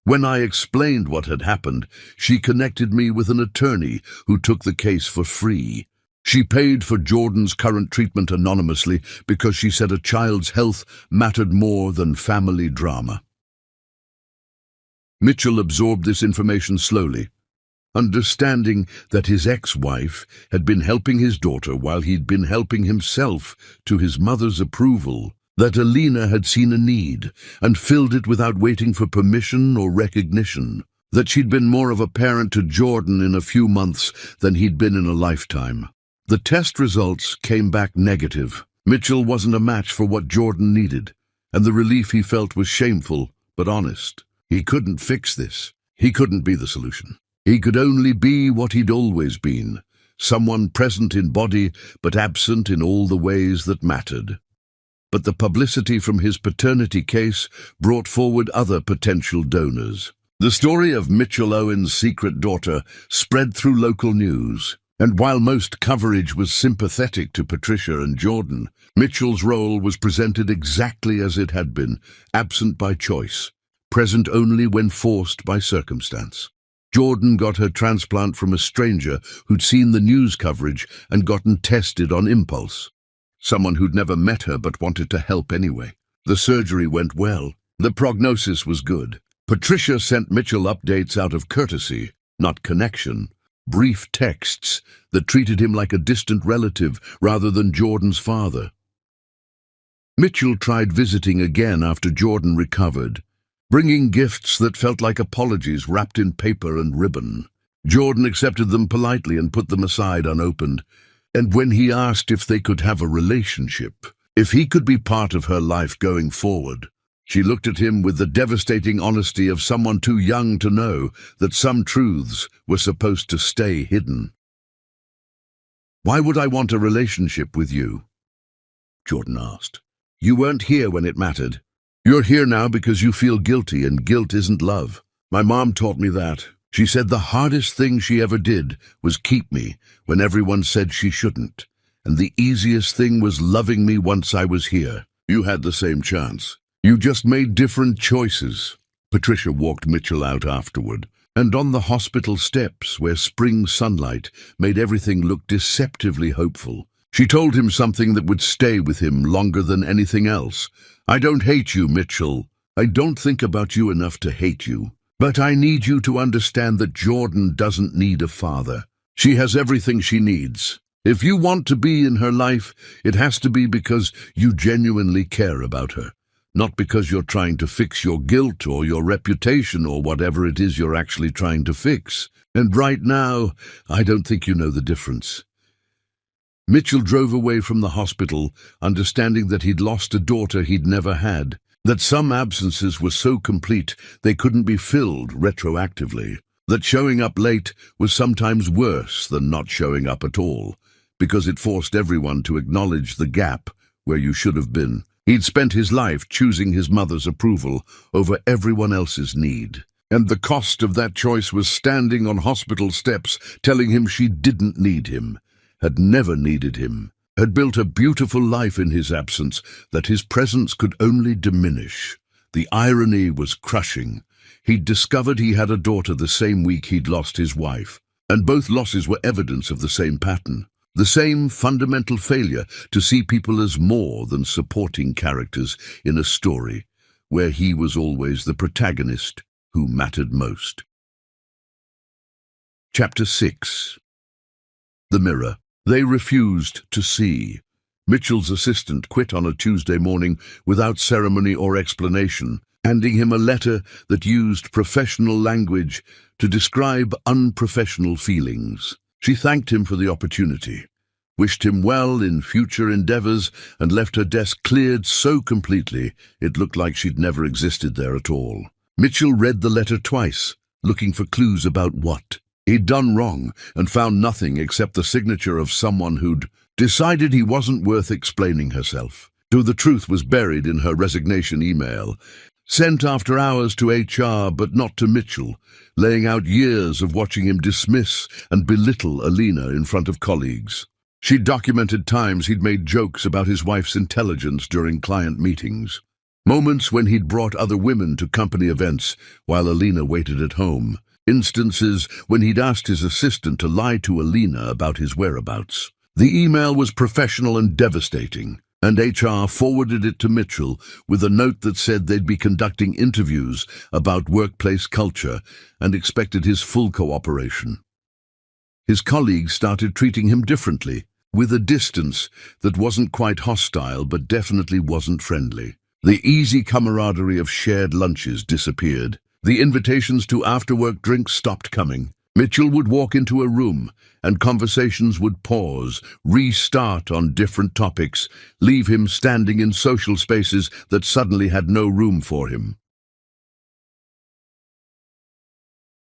When I explained what had happened, she connected me with an attorney who took the case for free. She paid for Jordan's current treatment anonymously because she said a child's health mattered more than family drama." Mitchell absorbed this information slowly, understanding that his ex-wife had been helping his daughter while he'd been helping himself to his mother's approval, that Alina had seen a need and filled it without waiting for permission or recognition, that she'd been more of a parent to Jordan in a few months than he'd been in a lifetime. The test results came back negative. Mitchell wasn't a match for what Jordan needed, and the relief he felt was shameful but honest. He couldn't fix this. He couldn't be the solution. He could only be what he'd always been, someone present in body but absent in all the ways that mattered. But the publicity from his paternity case brought forward other potential donors. The story of Mitchell Owen's secret daughter spread through local news, and while most coverage was sympathetic to Patricia and Jordan, Mitchell's role was presented exactly as it had been, absent by choice, present only when forced by circumstance. Jordan got her transplant from a stranger who'd seen the news coverage and gotten tested on impulse. Someone who'd never met her but wanted to help anyway. The surgery went well. The prognosis was good. Patricia sent Mitchell updates out of courtesy, not connection. Brief texts that treated him like a distant relative rather than Jordan's father. Mitchell tried visiting again after Jordan recovered, bringing gifts that felt like apologies wrapped in paper and ribbon. Jordan accepted them politely and put them aside unopened. And when he asked if they could have a relationship, if he could be part of her life going forward, she looked at him with the devastating honesty of someone too young to know that some truths were supposed to stay hidden. "Why would I want a relationship with you?" Jordan asked. "You weren't here when it mattered. You're here now because you feel guilty, and guilt isn't love. My mom taught me that. She said the hardest thing she ever did was keep me when everyone said she shouldn't, and the easiest thing was loving me once I was here. You had the same chance. You just made different choices. Patricia walked Mitchell out afterward, and on the hospital steps where spring sunlight made everything look deceptively hopeful, she told him something that would stay with him longer than anything else. I don't hate you, Mitchell. I don't think about you enough to hate you. But I need you to understand that Jordan doesn't need a father. She has everything she needs. If you want to be in her life, it has to be because you genuinely care about her, not because you're trying to fix your guilt or your reputation or whatever it is you're actually trying to fix. And right now, I don't think you know the difference. Mitchell drove away from the hospital, understanding that he'd lost a daughter he'd never had, that some absences were so complete they couldn't be filled retroactively, that showing up late was sometimes worse than not showing up at all, because it forced everyone to acknowledge the gap where you should have been. He'd spent his life choosing his mother's approval over everyone else's need, and the cost of that choice was standing on hospital steps telling him she didn't need him, had never needed him, had built a beautiful life in his absence that his presence could only diminish. The irony was crushing. He'd discovered he had a daughter the same week he'd lost his wife, and both losses were evidence of the same pattern, the same fundamental failure to see people as more than supporting characters in a story where he was always the protagonist who mattered most. Chapter 6. The Mirror. They refused to see. Mitchell's assistant quit on a Tuesday morning without ceremony or explanation, handing him a letter that used professional language to describe unprofessional feelings. She thanked him for the opportunity, wished him well in future endeavors, and left her desk cleared so completely it looked like she'd never existed there at all. Mitchell read the letter twice, looking for clues about what he'd done wrong, and found nothing except the signature of someone who'd decided he wasn't worth explaining herself. So the truth was buried in her resignation email, sent after hours to HR but not to Mitchell, laying out years of watching him dismiss and belittle Alina in front of colleagues. She'd documented times he'd made jokes about his wife's intelligence during client meetings, moments when he'd brought other women to company events while Alina waited at home, instances when he'd asked his assistant to lie to Alina about his whereabouts. The email was professional and devastating, and HR forwarded it to Mitchell with a note that said they'd be conducting interviews about workplace culture and expected his full cooperation. His colleagues started treating him differently, with a distance that wasn't quite hostile but definitely wasn't friendly. The easy camaraderie of shared lunches disappeared. The invitations to after-work drinks stopped coming. Mitchell would walk into a room, and conversations would pause, restart on different topics, leave him standing in social spaces that suddenly had no room for him.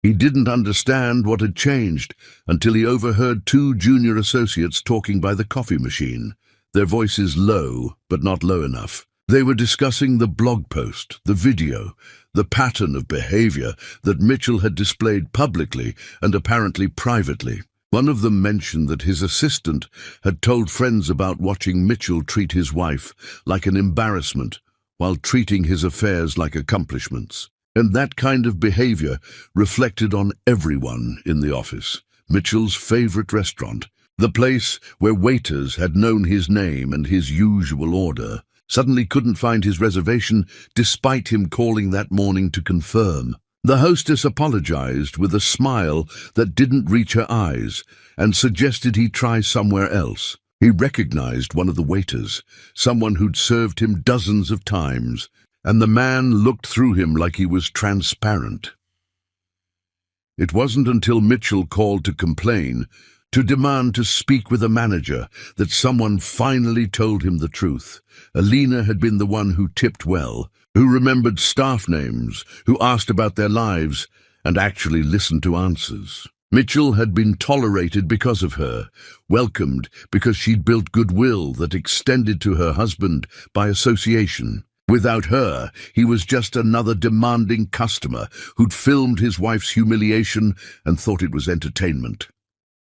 He didn't understand what had changed until he overheard two junior associates talking by the coffee machine, their voices low, but not low enough. They were discussing the blog post, the video, the pattern of behavior that Mitchell had displayed publicly and apparently privately. One of them mentioned that his assistant had told friends about watching Mitchell treat his wife like an embarrassment while treating his affairs like accomplishments. And that kind of behavior reflected on everyone in the office. Mitchell's favorite restaurant, the place where waiters had known his name and his usual order, suddenly couldn't find his reservation despite him calling that morning to confirm. The hostess apologized with a smile that didn't reach her eyes and suggested he try somewhere else. He recognized one of the waiters, someone who'd served him dozens of times, and the man looked through him like he was transparent. It wasn't until Mitchell called to complain, to demand to speak with a manager, that someone finally told him the truth. Alina had been the one who tipped well, who remembered staff names, who asked about their lives, and actually listened to answers. Mitchell had been tolerated because of her, welcomed because she'd built goodwill that extended to her husband by association. Without her, he was just another demanding customer who'd filmed his wife's humiliation and thought it was entertainment.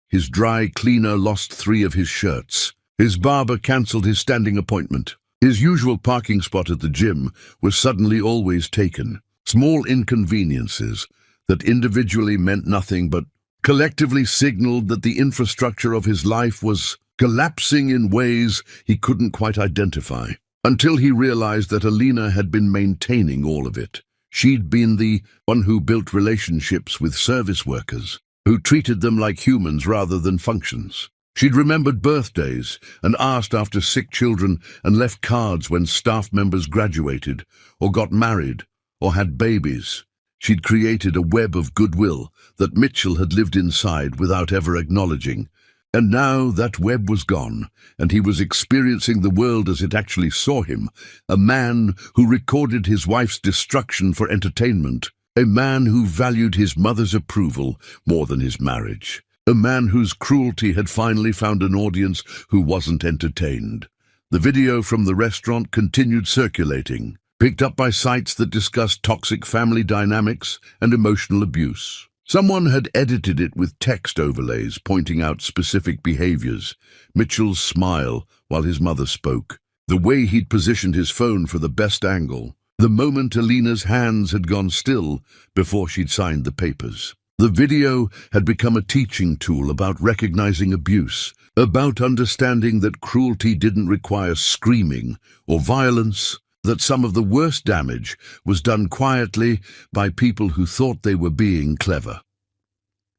His dry cleaner lost 3 of his shirts. His barber cancelled his standing appointment. His usual parking spot at the gym was suddenly always taken. Small inconveniences that individually meant nothing but collectively signaled that the infrastructure of his life was collapsing in ways he couldn't quite identify. Until he realized that Alina had been maintaining all of it. She'd been the one who built relationships with service workers, who treated them like humans rather than functions. She'd remembered birthdays and asked after sick children and left cards when staff members graduated or got married or had babies. She'd created a web of goodwill that Mitchell had lived inside without ever acknowledging. And now that web was gone, and he was experiencing the world as it actually saw him, a man who recorded his wife's destruction for entertainment, a man who valued his mother's approval more than his marriage, a man whose cruelty had finally found an audience who wasn't entertained. The video from the restaurant continued circulating, picked up by sites that discussed toxic family dynamics and emotional abuse. Someone had edited it with text overlays pointing out specific behaviors. Mitchell's smile while his mother spoke, the way he'd positioned his phone for the best angle, the moment Alina's hands had gone still before she'd signed the papers. The video had become a teaching tool about recognizing abuse, about understanding that cruelty didn't require screaming or violence, that some of the worst damage was done quietly by people who thought they were being clever.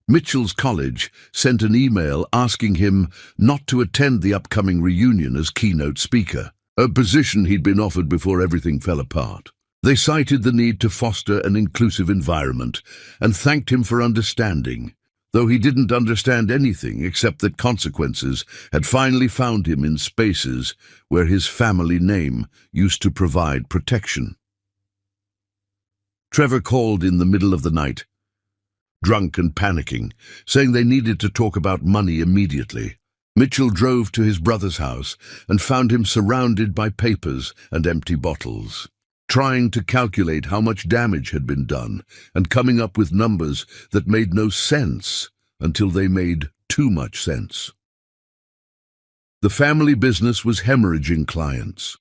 Mitchell's college sent an email asking him not to attend the upcoming reunion as keynote speaker, a position he'd been offered before everything fell apart. They cited the need to foster an inclusive environment and thanked him for understanding, though he didn't understand anything except that consequences had finally found him in spaces where his family name used to provide protection. Trevor called in the middle of the night, drunk and panicking, saying they needed to talk about money immediately. Mitchell drove to his brother's house and found him surrounded by papers and empty bottles, trying to calculate how much damage had been done and coming up with numbers that made no sense until they made too much sense. The family business was hemorrhaging clients,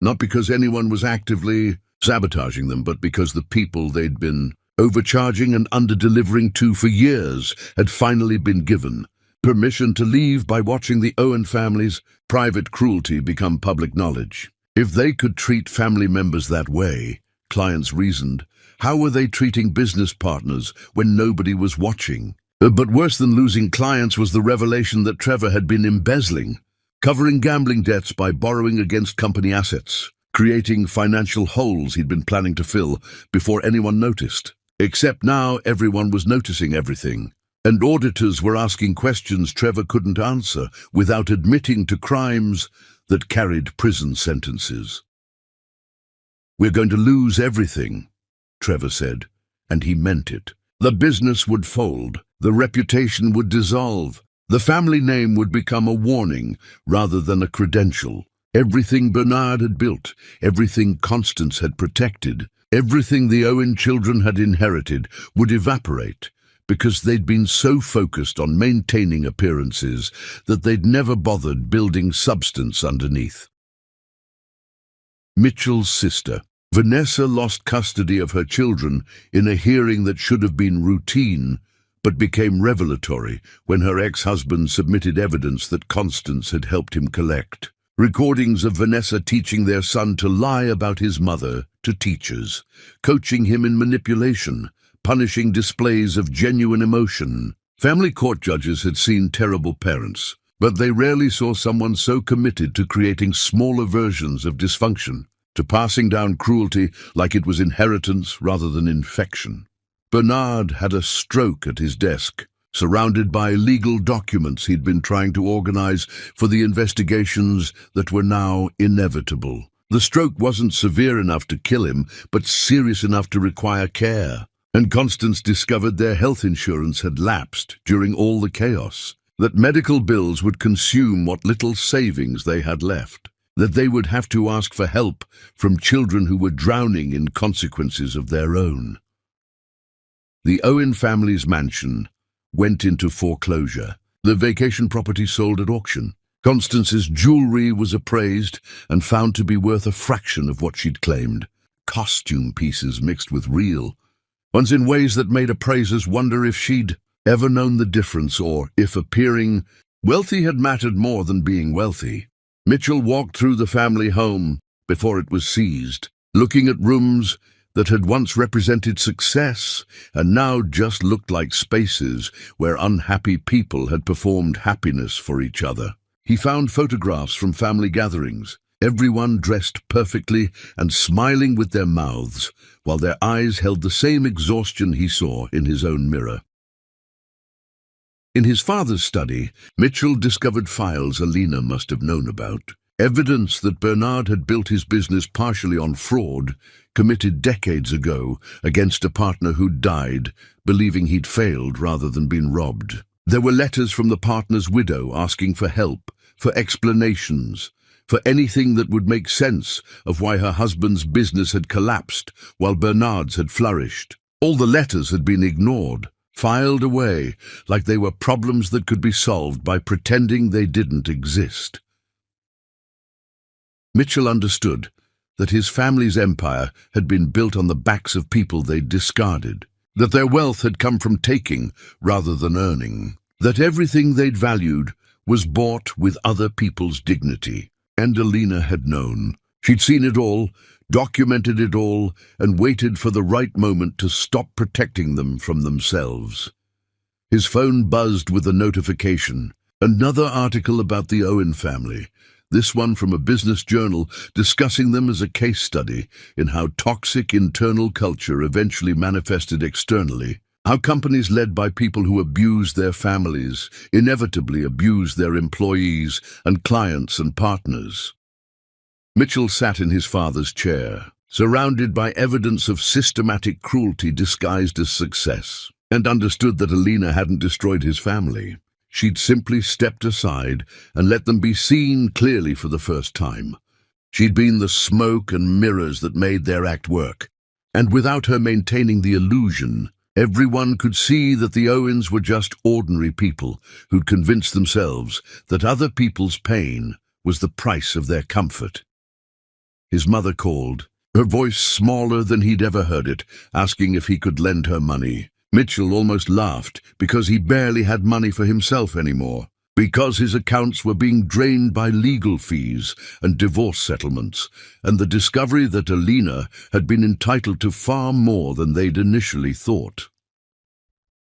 not because anyone was actively sabotaging them, but because the people they'd been overcharging and under-delivering to for years had finally been given permission to leave by watching the Owen family's private cruelty become public knowledge. If they could treat family members that way, clients reasoned, how were they treating business partners when nobody was watching? But worse than losing clients was the revelation that Trevor had been embezzling, covering gambling debts by borrowing against company assets, creating financial holes he'd been planning to fill before anyone noticed. Except now everyone was noticing everything, and auditors were asking questions Trevor couldn't answer without admitting to crimes that carried prison sentences. "We're going to lose everything," Trevor said, and he meant it. The business would fold, the reputation would dissolve, the family name would become a warning rather than a credential. Everything Bernard had built, everything Constance had protected, everything the Owen children had inherited would evaporate, because they'd been so focused on maintaining appearances that they'd never bothered building substance underneath. Mitchell's sister, Vanessa, lost custody of her children in a hearing that should have been routine, but became revelatory when her ex-husband submitted evidence that Constance had helped him collect. Recordings of Vanessa teaching their son to lie about his mother to teachers, coaching him in manipulation, punishing displays of genuine emotion. Family court judges had seen terrible parents, but they rarely saw someone so committed to creating smaller versions of dysfunction, to passing down cruelty like it was inheritance rather than infection. Bernard had a stroke at his desk, surrounded by legal documents he'd been trying to organize for the investigations that were now inevitable. The stroke wasn't severe enough to kill him, but serious enough to require care. And Constance discovered their health insurance had lapsed during all the chaos, that medical bills would consume what little savings they had left. that they would have to ask for help from children who were drowning in consequences of their own. The Owen family's mansion went into foreclosure. The vacation property sold at auction. Constance's jewelry was appraised and found to be worth a fraction of what she'd claimed. Costume pieces mixed with real ones in ways that made appraisers wonder if she'd ever known the difference, or if appearing wealthy had mattered more than being wealthy. Mitchell walked through the family home before it was seized, looking at rooms that had once represented success and now just looked like spaces where unhappy people had performed happiness for each other. He found photographs from family gatherings, everyone dressed perfectly and smiling with their mouths, while their eyes held the same exhaustion he saw in his own mirror. In his father's study, Mitchell discovered files Alina must have known about. Evidence that Bernard had built his business partially on fraud, committed decades ago against a partner who died, believing he'd failed rather than been robbed. There were letters from the partner's widow asking for help, for explanations, for anything that would make sense of why her husband's business had collapsed while Bernard's had flourished. All the letters had been ignored, filed away like they were problems that could be solved by pretending they didn't exist. Mitchell understood that his family's empire had been built on the backs of people they'd discarded, that their wealth had come from taking rather than earning, that everything they'd valued was bought with other people's dignity. And Alina had known. She'd seen it all, documented it all, and waited for the right moment to stop protecting them from themselves. His phone buzzed with a notification. Another article about the Owen family, this one from a business journal discussing them as a case study in how toxic internal culture eventually manifested externally, how companies led by people who abused their families inevitably abused their employees and clients and partners. Mitchell sat in his father's chair, surrounded by evidence of systematic cruelty disguised as success, and understood that Alina hadn't destroyed his family. She'd simply stepped aside and let them be seen clearly for the first time. She'd been the smoke and mirrors that made their act work, and without her maintaining the illusion, everyone could see that the Owens were just ordinary people who'd convinced themselves that other people's pain was the price of their comfort. His mother called, her voice smaller than he'd ever heard it, asking if he could lend her money. Mitchell almost laughed because he barely had money for himself anymore, because his accounts were being drained by legal fees and divorce settlements, and the discovery that Alina had been entitled to far more than they'd initially thought.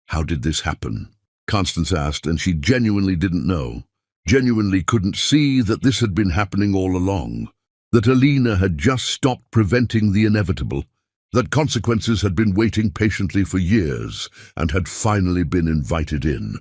How did this happen? Constance asked, and she genuinely didn't know, genuinely couldn't see that this had been happening all along, that Alina had just stopped preventing the inevitable, that consequences had been waiting patiently for years and had finally been invited in.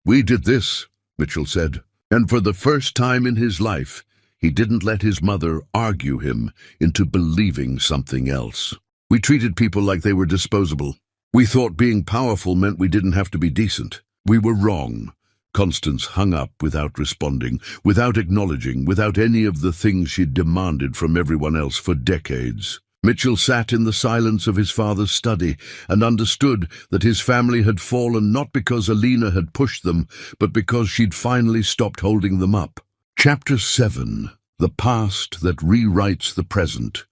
"We did this," Mitchell said, and for the first time in his life, he didn't let his mother argue him into believing something else. "We treated people like they were disposable. We thought being powerful meant we didn't have to be decent. We were wrong." Constance hung up without responding, without acknowledging, without any of the things she'd demanded from everyone else for decades. Mitchell sat in the silence of his father's study and understood that his family had fallen not because Alina had pushed them, but because she'd finally stopped holding them up. Chapter 7. The Past That Rewrites the Present.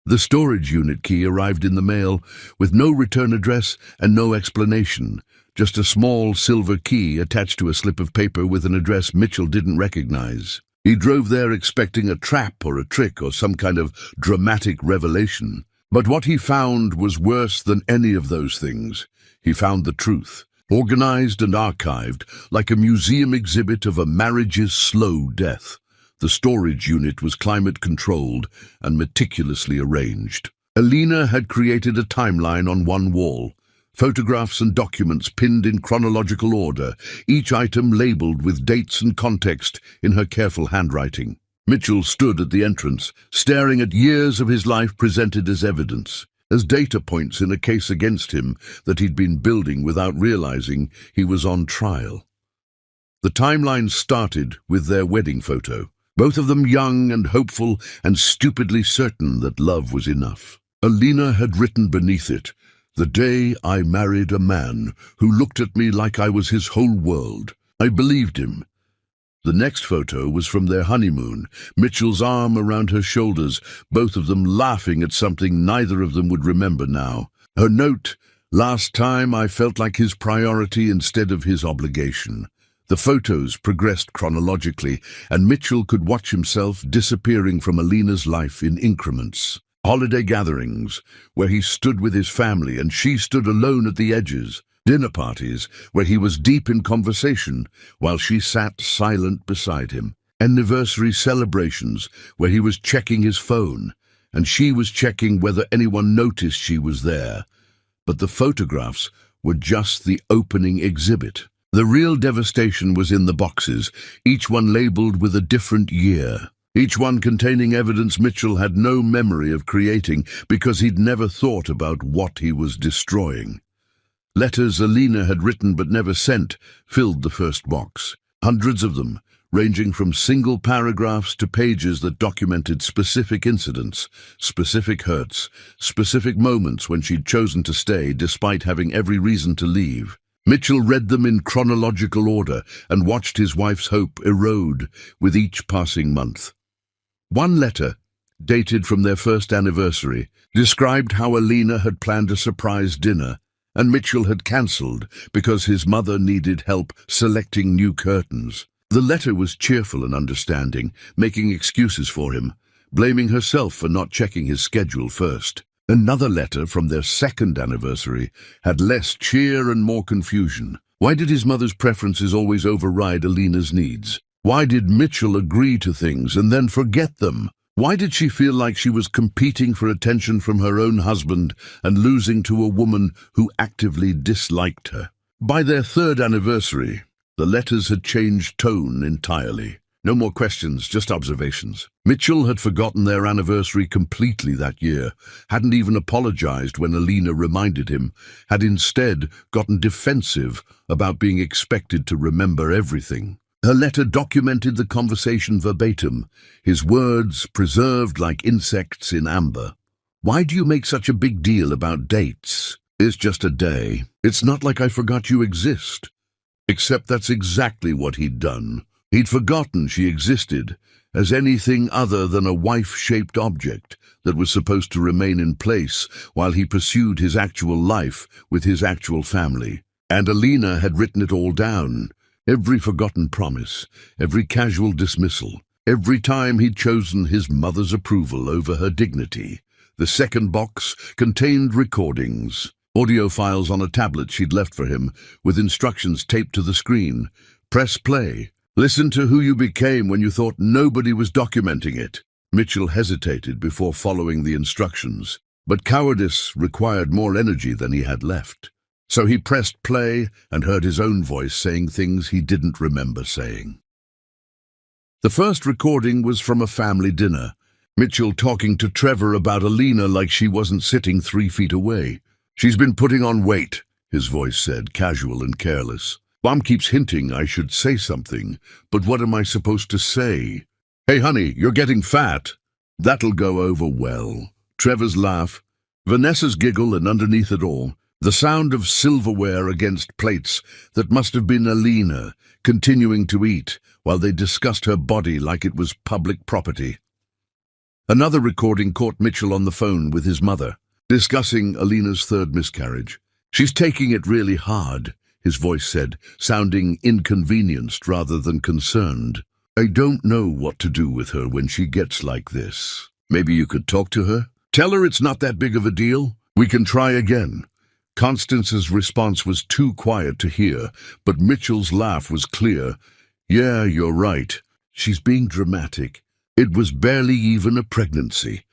The storage unit key arrived in the mail with no return address and no explanation, just a small silver key attached to a slip of paper with an address Mitchell didn't recognize. He drove there expecting a trap or a trick or some kind of dramatic revelation. But what he found was worse than any of those things. He found the truth, organized and archived, like a museum exhibit of a marriage's slow death. The storage unit was climate-controlled and meticulously arranged. Alina had created a timeline on one wall, photographs and documents pinned in chronological order, each item labeled with dates and context in her careful handwriting. Mitchell stood at the entrance, staring at years of his life presented as evidence, as data points in a case against him that he'd been building without realizing he was on trial. The timeline started with their wedding photo, both of them young and hopeful and stupidly certain that love was enough. Alina had written beneath it, "The day I married a man who looked at me like I was his whole world. I believed him." The next photo was from their honeymoon, Mitchell's arm around her shoulders, both of them laughing at something neither of them would remember now. Her note, "Last time I felt like his priority instead of his obligation." The photos progressed chronologically, and Mitchell could watch himself disappearing from Alina's life in increments. Holiday gatherings, where he stood with his family and she stood alone at the edges. Dinner parties, where he was deep in conversation, while she sat silent beside him. Anniversary celebrations, where he was checking his phone, and she was checking whether anyone noticed she was there. But the photographs were just the opening exhibit. The real devastation was in the boxes, each one labeled with a different year. Each one containing evidence Mitchell had no memory of creating because he'd never thought about what he was destroying. Letters Alina had written but never sent filled the first box. Hundreds of them, ranging from single paragraphs to pages that documented specific incidents, specific hurts, specific moments when she'd chosen to stay despite having every reason to leave. Mitchell read them in chronological order and watched his wife's hope erode with each passing month. One letter, dated from their first anniversary, described how Alina had planned a surprise dinner, and Mitchell had cancelled because his mother needed help selecting new curtains. The letter was cheerful and understanding, making excuses for him, blaming herself for not checking his schedule first. Another letter from their second anniversary had less cheer and more confusion. Why did his mother's preferences always override Alina's needs? Why did Mitchell agree to things and then forget them? Why did she feel like she was competing for attention from her own husband and losing to a woman who actively disliked her? By their third anniversary, the letters had changed tone entirely. No more questions, just observations. Mitchell had forgotten their anniversary completely that year, hadn't even apologized when Alina reminded him, had instead gotten defensive about being expected to remember everything. Her letter documented the conversation verbatim, his words preserved like insects in amber. "Why do you make such a big deal about dates? It's just a day. It's not like I forgot you exist." Except that's exactly what he'd done. He'd forgotten she existed as anything other than a wife-shaped object that was supposed to remain in place while he pursued his actual life with his actual family. And Alina had written it all down. Every forgotten promise, every casual dismissal, every time he'd chosen his mother's approval over her dignity. The second box contained recordings, audio files on a tablet she'd left for him, with instructions taped to the screen. "Press play. Listen to who you became when you thought nobody was documenting it." Mitchell hesitated before following the instructions, but cowardice required more energy than he had left. So he pressed play and heard his own voice saying things he didn't remember saying. The first recording was from a family dinner, Mitchell talking to Trevor about Alina like she wasn't sitting 3 feet away. "She's been putting on weight," his voice said, casual and careless. "Mom keeps hinting I should say something, but what am I supposed to say? Hey honey, you're getting fat." "That'll go over well." Trevor's laugh, Vanessa's giggle, and underneath it all, the sound of silverware against plates that must have been Alina, continuing to eat while they discussed her body like it was public property. Another recording caught Mitchell on the phone with his mother, discussing Alina's third miscarriage. "She's taking it really hard," his voice said, sounding inconvenienced rather than concerned. "I don't know what to do with her when she gets like this. Maybe you could talk to her? Tell her it's not that big of a deal. We can try again." Constance's response was too quiet to hear, but Mitchell's laugh was clear. "Yeah, you're right. She's being dramatic. It was barely even a pregnancy."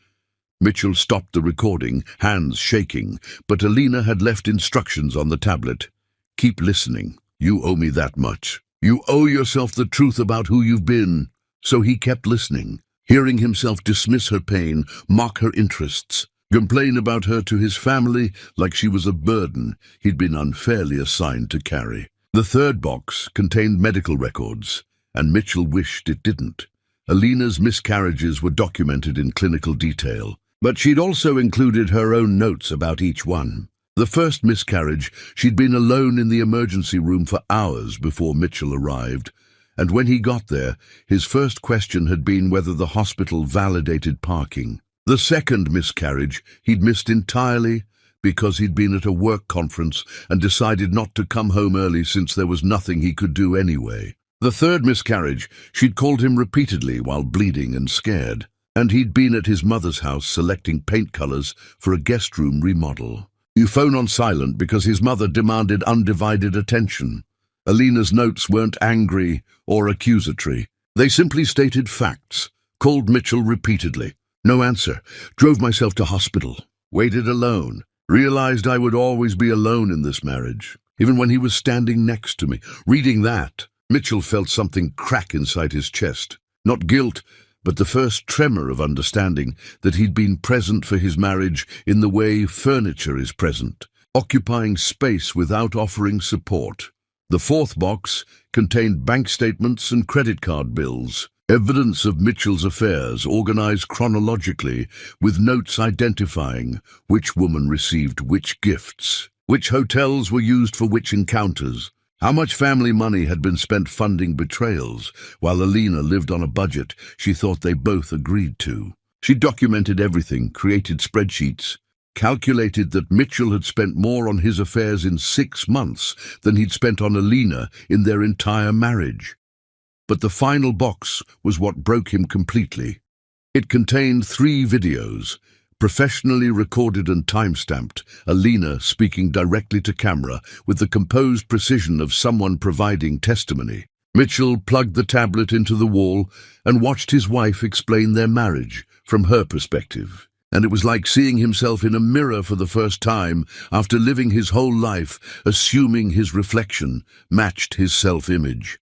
Mitchell stopped the recording, hands shaking, but Alina had left instructions on the tablet. "Keep listening. You owe me that much. You owe yourself the truth about who you've been." So he kept listening, hearing himself dismiss her pain, mock her interests, complain about her to his family like she was a burden he'd been unfairly assigned to carry. The third box contained medical records, and Mitchell wished it didn't. Alina's miscarriages were documented in clinical detail, but she'd also included her own notes about each one. The first miscarriage, she'd been alone in the emergency room for hours before Mitchell arrived, and when he got there, his first question had been whether the hospital validated parking. The second miscarriage he'd missed entirely because he'd been at a work conference and decided not to come home early since there was nothing he could do anyway. The third miscarriage, she'd called him repeatedly while bleeding and scared, and he'd been at his mother's house selecting paint colors for a guest room remodel. You phone on silent because his mother demanded undivided attention. Alina's notes weren't angry or accusatory. They simply stated facts. Called Mitchell repeatedly. No answer. Drove myself to hospital. Waited alone. Realized I would always be alone in this marriage. Even when he was standing next to me. Reading that, Mitchell felt something crack inside his chest. Not guilt, but the first tremor of understanding that he'd been present for his marriage in the way furniture is present, occupying space without offering support. The fourth box contained bank statements and credit card bills, evidence of Mitchell's affairs organized chronologically, with notes identifying which woman received which gifts, which hotels were used for which encounters, how much family money had been spent funding betrayals, while Alina lived on a budget she thought they both agreed to. She documented everything, created spreadsheets, calculated that Mitchell had spent more on his affairs in 6 months than he'd spent on Alina in their entire marriage. But the final box was what broke him completely. It contained 3 videos, professionally recorded and time-stamped, Alina speaking directly to camera with the composed precision of someone providing testimony. Mitchell plugged the tablet into the wall and watched his wife explain their marriage from her perspective. And it was like seeing himself in a mirror for the first time after living his whole life, assuming his reflection matched his self-image.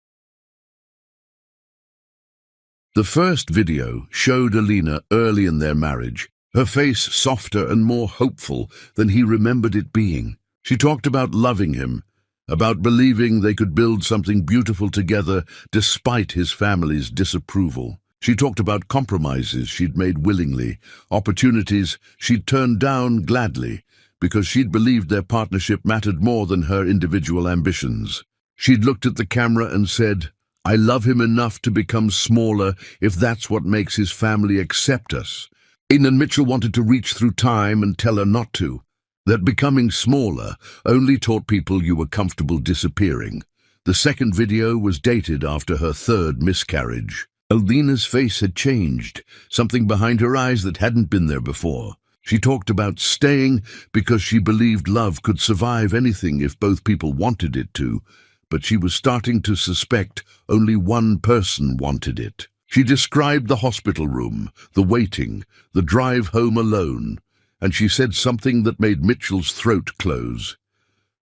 The first video showed Alina early in their marriage, her face softer and more hopeful than he remembered it being. She talked about loving him, about believing they could build something beautiful together despite his family's disapproval. She talked about compromises she'd made willingly, opportunities she'd turned down gladly, because she'd believed their partnership mattered more than her individual ambitions. She'd looked at the camera and said, "I love him enough to become smaller if that's what makes his family accept us." And Mitchell wanted to reach through time and tell her not to, that becoming smaller only taught people you were comfortable disappearing. The second video was dated after her third miscarriage. Alina's face had changed, something behind her eyes that hadn't been there before. She talked about staying because she believed love could survive anything if both people wanted it to, but she was starting to suspect only one person wanted it. She described the hospital room, the waiting, the drive home alone, and she said something that made Mitchell's throat close.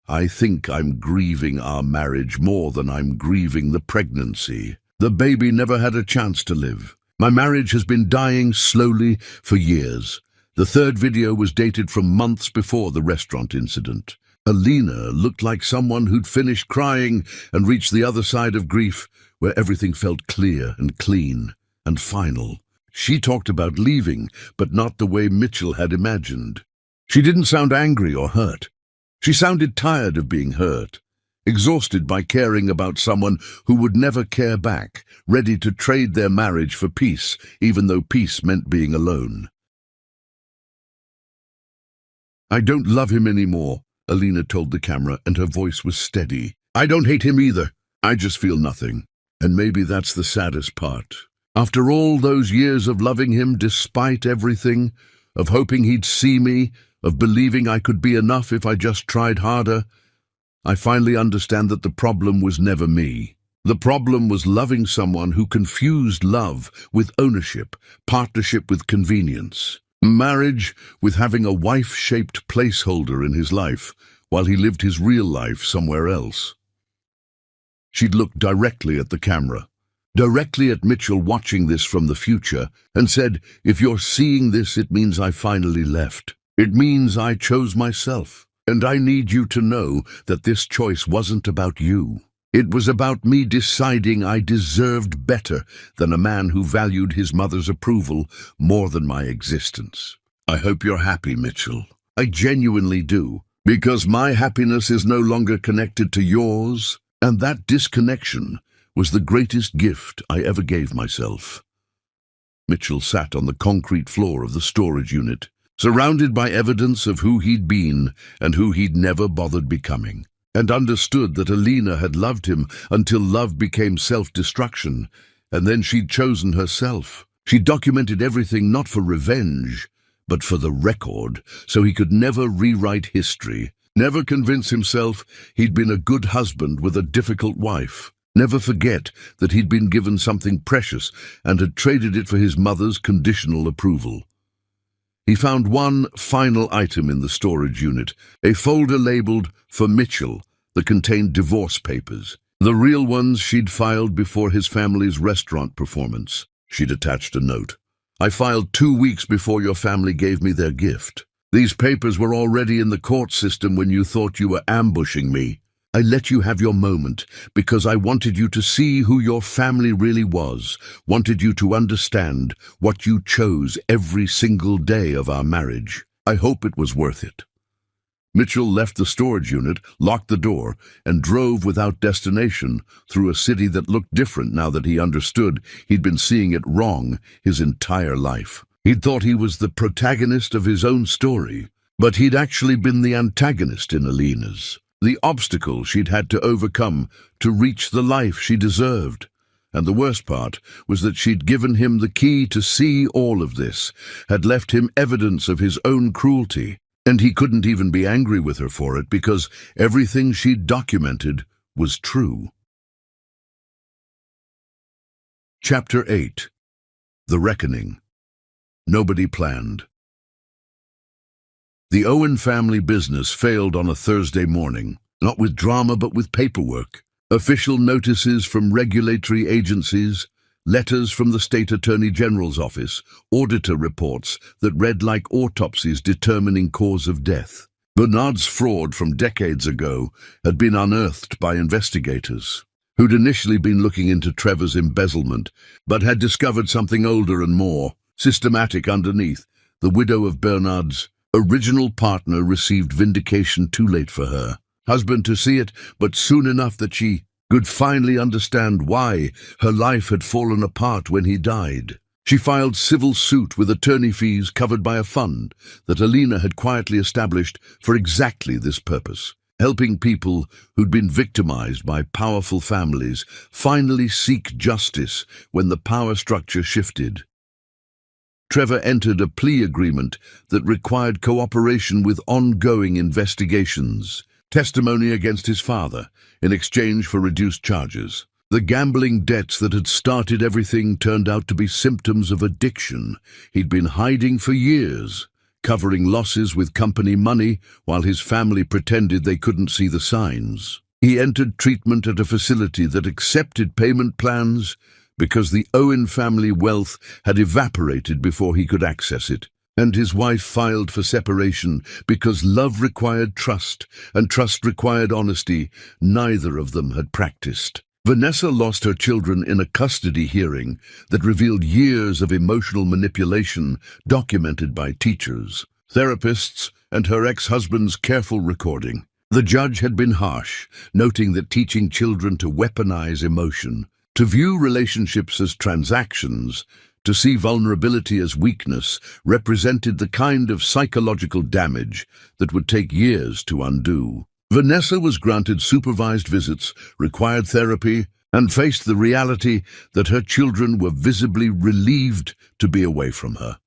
"I think I'm grieving our marriage more than I'm grieving the pregnancy. The baby never had a chance to live. My marriage has been dying slowly for years." The third video was dated from months before the restaurant incident. Alina looked like someone who'd finished crying and reached the other side of grief, where everything felt clear and clean and final. She talked about leaving, but not the way Mitchell had imagined. She didn't sound angry or hurt. She sounded tired of being hurt, exhausted by caring about someone who would never care back, ready to trade their marriage for peace, even though peace meant being alone. "I don't love him anymore," Alina told the camera, and her voice was steady. "I don't hate him either. I just feel nothing." And maybe that's the saddest part. After all those years of loving him despite everything, of hoping he'd see me, of believing I could be enough if I just tried harder, I finally understand that the problem was never me. The problem was loving someone who confused love with ownership, partnership with convenience, marriage with having a wife-shaped placeholder in his life while he lived his real life somewhere else. She'd looked directly at the camera, directly at Mitchell watching this from the future, and said, "If you're seeing this, it means I finally left. It means I chose myself." And I need you to know that this choice wasn't about you. It was about me deciding I deserved better than a man who valued his mother's approval more than my existence. I hope you're happy, Mitchell. I genuinely do, because my happiness is no longer connected to yours, and that disconnection was the greatest gift I ever gave myself. Mitchell sat on the concrete floor of the storage unit, surrounded by evidence of who he'd been and who he'd never bothered becoming, and understood that Alina had loved him until love became self-destruction, and then she'd chosen herself. She documented everything not for revenge, but for the record, so he could never rewrite history, never convince himself he'd been a good husband with a difficult wife, never forget that he'd been given something precious and had traded it for his mother's conditional approval. He found one final item in the storage unit, a folder labeled "For Mitchell" that contained divorce papers, the real ones she'd filed before his family's restaurant performance. She'd attached a note. "I filed 2 weeks before your family gave me their gift. These papers were already in the court system when you thought you were ambushing me. I let you have your moment because I wanted you to see who your family really was, wanted you to understand what you chose every single day of our marriage. I hope it was worth it." Mitchell left the storage unit, locked the door, and drove without destination through a city that looked different now that he understood he'd been seeing it wrong his entire life. He'd thought he was the protagonist of his own story, but he'd actually been the antagonist in Alina's, the obstacle she'd had to overcome to reach the life she deserved. And the worst part was that she'd given him the key to see all of this, had left him evidence of his own cruelty, and he couldn't even be angry with her for it because everything she'd documented was true. Chapter 8. The Reckoning. Nobody planned. The Owen family business failed on a Thursday morning, not with drama but with paperwork. Official notices from regulatory agencies, letters from the State Attorney General's office, auditor reports that read like autopsies determining cause of death. Bernard's fraud from decades ago had been unearthed by investigators, who'd initially been looking into Trevor's embezzlement, but had discovered something older and more systematic underneath. The widow of Bernard's original partner received vindication too late for her husband to see it, but soon enough that she could finally understand why her life had fallen apart when he died. She filed civil suit with attorney fees covered by a fund that Alina had quietly established for exactly this purpose, helping people who'd been victimized by powerful families finally seek justice when the power structure shifted. Trevor entered a plea agreement that required cooperation with ongoing investigations, testimony against his father, in exchange for reduced charges. The gambling debts that had started everything turned out to be symptoms of addiction he'd been hiding for years, covering losses with company money while his family pretended they couldn't see the signs. He entered treatment at a facility that accepted payment plans because the Owen family wealth had evaporated before he could access it, and his wife filed for separation because love required trust and trust required honesty neither of them had practiced. Vanessa lost her children in a custody hearing that revealed years of emotional manipulation documented by teachers, therapists, and her ex-husband's careful recording. The judge had been harsh, noting that teaching children to weaponize emotion, to view relationships as transactions, to see vulnerability as weakness, represented the kind of psychological damage that would take years to undo. Vanessa was granted supervised visits, required therapy, and faced the reality that her children were visibly relieved to be away from her.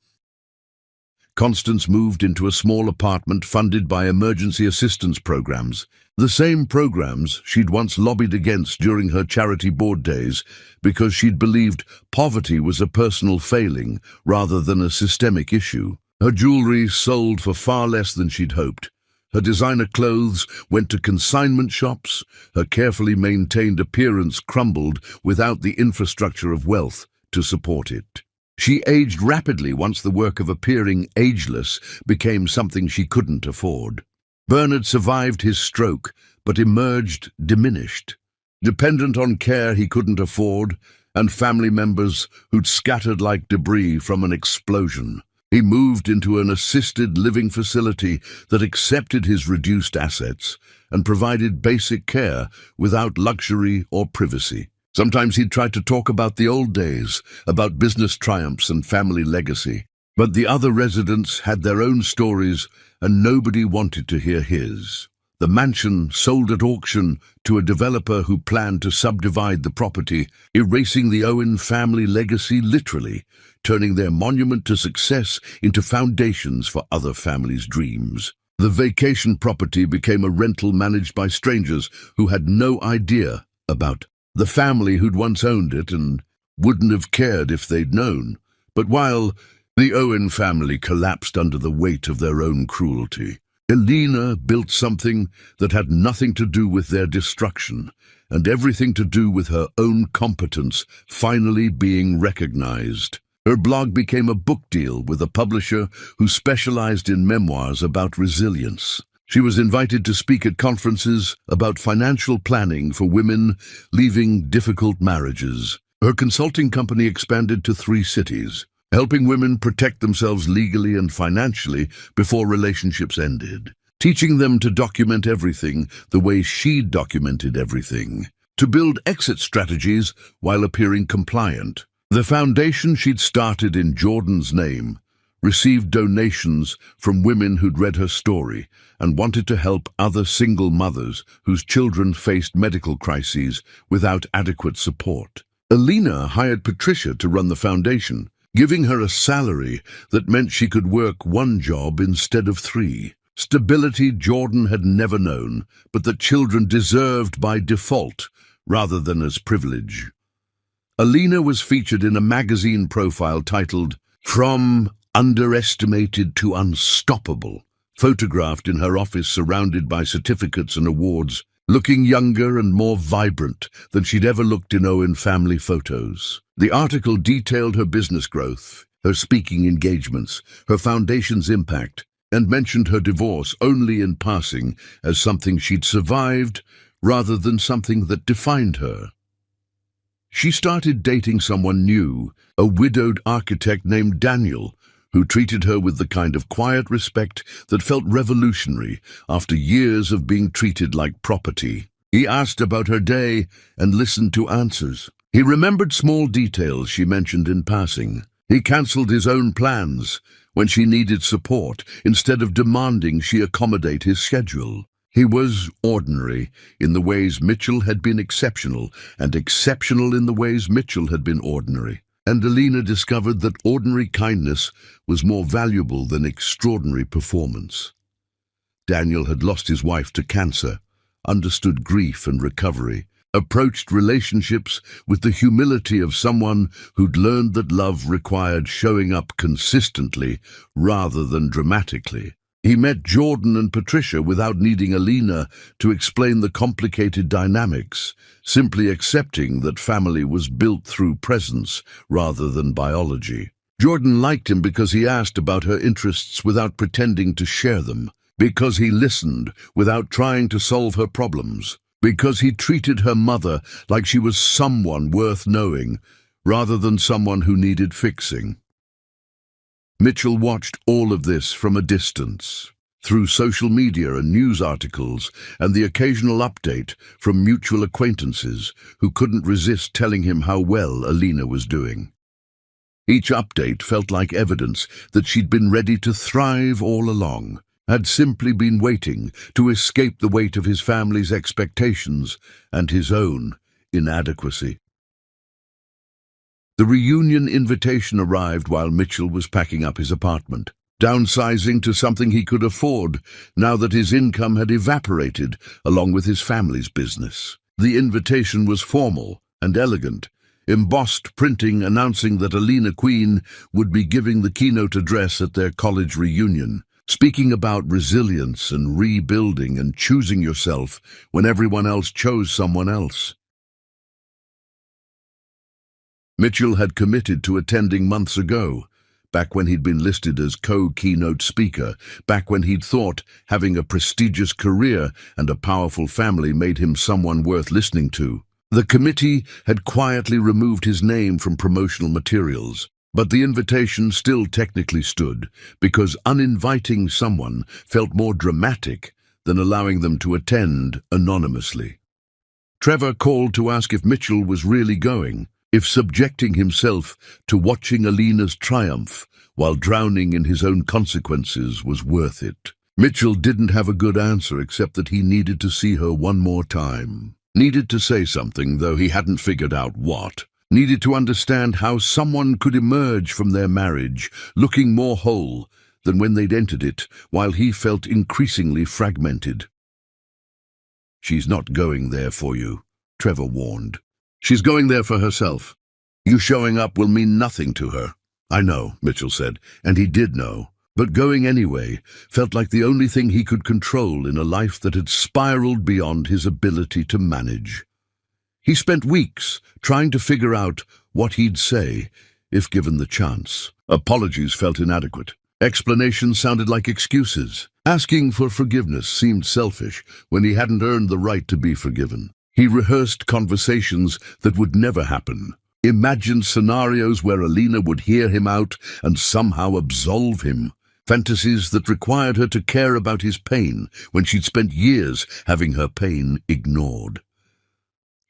Constance moved into a small apartment funded by emergency assistance programs, the same programs she'd once lobbied against during her charity board days because she'd believed poverty was a personal failing rather than a systemic issue. Her jewelry sold for far less than she'd hoped. Her designer clothes went to consignment shops. Her carefully maintained appearance crumbled without the infrastructure of wealth to support it. She aged rapidly once the work of appearing ageless became something she couldn't afford. Bernard survived his stroke, but emerged diminished, dependent on care he couldn't afford and family members who'd scattered like debris from an explosion. He moved into an assisted living facility that accepted his reduced assets and provided basic care without luxury or privacy. Sometimes he'd try to talk about the old days, about business triumphs and family legacy. But the other residents had their own stories and nobody wanted to hear his. The mansion sold at auction to a developer who planned to subdivide the property, erasing the Owen family legacy literally, turning their monument to success into foundations for other families' dreams. The vacation property became a rental managed by strangers who had no idea about the family who'd once owned it and wouldn't have cared if they'd known. But while the Owen family collapsed under the weight of their own cruelty, Elena built something that had nothing to do with their destruction and everything to do with her own competence finally being recognized. Her blog became a book deal with a publisher who specialized in memoirs about resilience. She was invited to speak at conferences about financial planning for women leaving difficult marriages. Her consulting company expanded to 3 cities, helping women protect themselves legally and financially before relationships ended, teaching them to document everything the way she documented everything, to build exit strategies while appearing compliant. The foundation she'd started in Jordan's name received donations from women who'd read her story and wanted to help other single mothers whose children faced medical crises without adequate support. Elena hired Patricia to run the foundation, giving her a salary that meant she could work 1 job instead of 3. Stability Jordan had never known, but that children deserved by default rather than as privilege. Elena was featured in a magazine profile titled "From Underestimated to Unstoppable," photographed in her office surrounded by certificates and awards, looking younger and more vibrant than she'd ever looked in Owen family photos. The article detailed her business growth, her speaking engagements, her foundation's impact, and mentioned her divorce only in passing as something she'd survived rather than something that defined her. She started dating someone new, a widowed architect named Daniel, who treated her with the kind of quiet respect that felt revolutionary after years of being treated like property. He asked about her day and listened to answers. He remembered small details she mentioned in passing. He cancelled his own plans when she needed support instead of demanding she accommodate his schedule. He was ordinary in the ways Mitchell had been exceptional, and exceptional in the ways Mitchell had been ordinary. And Elena discovered that ordinary kindness was more valuable than extraordinary performance. Daniel had lost his wife to cancer, understood grief and recovery, approached relationships with the humility of someone who'd learned that love required showing up consistently rather than dramatically. He met Jordan and Patricia without needing Elena to explain the complicated dynamics, simply accepting that family was built through presence rather than biology. Jordan liked him because he asked about her interests without pretending to share them, because he listened without trying to solve her problems, because he treated her mother like she was someone worth knowing rather than someone who needed fixing. Mitchell watched all of this from a distance, through social media and news articles and the occasional update from mutual acquaintances who couldn't resist telling him how well Elena was doing. Each update felt like evidence that she'd been ready to thrive all along, had simply been waiting to escape the weight of his family's expectations and his own inadequacy. The reunion invitation arrived while Mitchell was packing up his apartment, downsizing to something he could afford now that his income had evaporated along with his family's business. The invitation was formal and elegant, embossed printing announcing that Elena Queen would be giving the keynote address at their college reunion, speaking about resilience and rebuilding and choosing yourself when everyone else chose someone else. Mitchell had committed to attending months ago, back when he'd been listed as co-keynote speaker, back when he'd thought having a prestigious career and a powerful family made him someone worth listening to. The committee had quietly removed his name from promotional materials, but the invitation still technically stood, because uninviting someone felt more dramatic than allowing them to attend anonymously. Trevor called to ask if Mitchell was really going, if subjecting himself to watching Alina's triumph while drowning in his own consequences was worth it. Mitchell didn't have a good answer except that he needed to see her one more time. Needed to say something, though he hadn't figured out what. Needed to understand how someone could emerge from their marriage looking more whole than when they'd entered it, while he felt increasingly fragmented. "She's not going there for you," Trevor warned. "She's going there for herself. You showing up will mean nothing to her." "I know," Mitchell said, and he did know. But going anyway felt like the only thing he could control in a life that had spiraled beyond his ability to manage. He spent weeks trying to figure out what he'd say if given the chance. Apologies felt inadequate. Explanations sounded like excuses. Asking for forgiveness seemed selfish when he hadn't earned the right to be forgiven. He rehearsed conversations that would never happen. Imagined scenarios where Alina would hear him out and somehow absolve him. Fantasies that required her to care about his pain when she'd spent years having her pain ignored.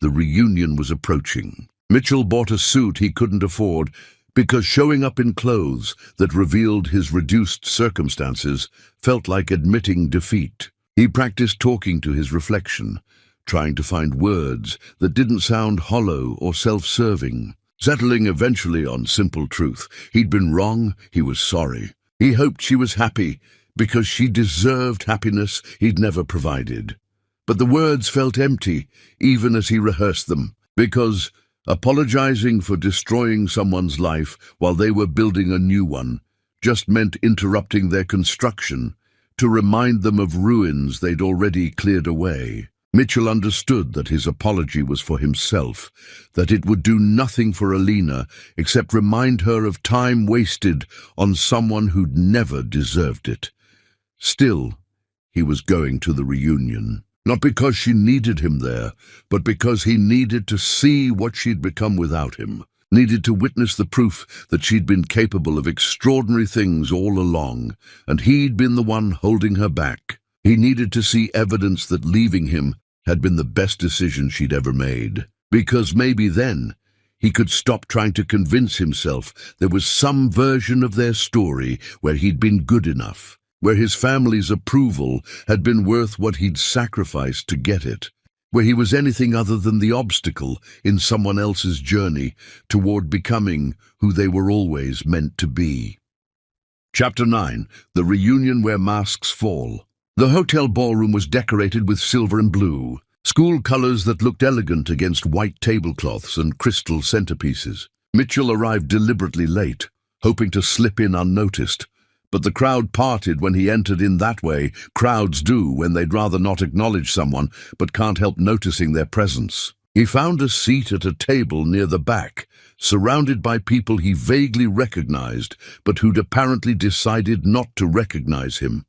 The reunion was approaching. Mitchell bought a suit he couldn't afford because showing up in clothes that revealed his reduced circumstances felt like admitting defeat. He practiced talking to his reflection, trying to find words that didn't sound hollow or self-serving, settling eventually on simple truth. He'd been wrong, he was sorry. He hoped she was happy because she deserved happiness he'd never provided. But the words felt empty even as he rehearsed them, because apologizing for destroying someone's life while they were building a new one just meant interrupting their construction to remind them of ruins they'd already cleared away. Mitchell understood that his apology was for himself, that it would do nothing for Alina except remind her of time wasted on someone who'd never deserved it. Still, he was going to the reunion. Not because she needed him there, but because he needed to see what she'd become without him. Needed to witness the proof that she'd been capable of extraordinary things all along, and he'd been the one holding her back. He needed to see evidence that leaving him had been the best decision she'd ever made. Because maybe then he could stop trying to convince himself there was some version of their story where he'd been good enough, where his family's approval had been worth what he'd sacrificed to get it, where he was anything other than the obstacle in someone else's journey toward becoming who they were always meant to be. Chapter 9. The Reunion Where Masks Fall. The hotel ballroom was decorated with silver and blue, school colors that looked elegant against white tablecloths and crystal centerpieces. Mitchell arrived deliberately late, hoping to slip in unnoticed, but the crowd parted when he entered in that way crowds do when they'd rather not acknowledge someone but can't help noticing their presence. He found a seat at a table near the back, surrounded by people he vaguely recognized but who'd apparently decided not to recognize him.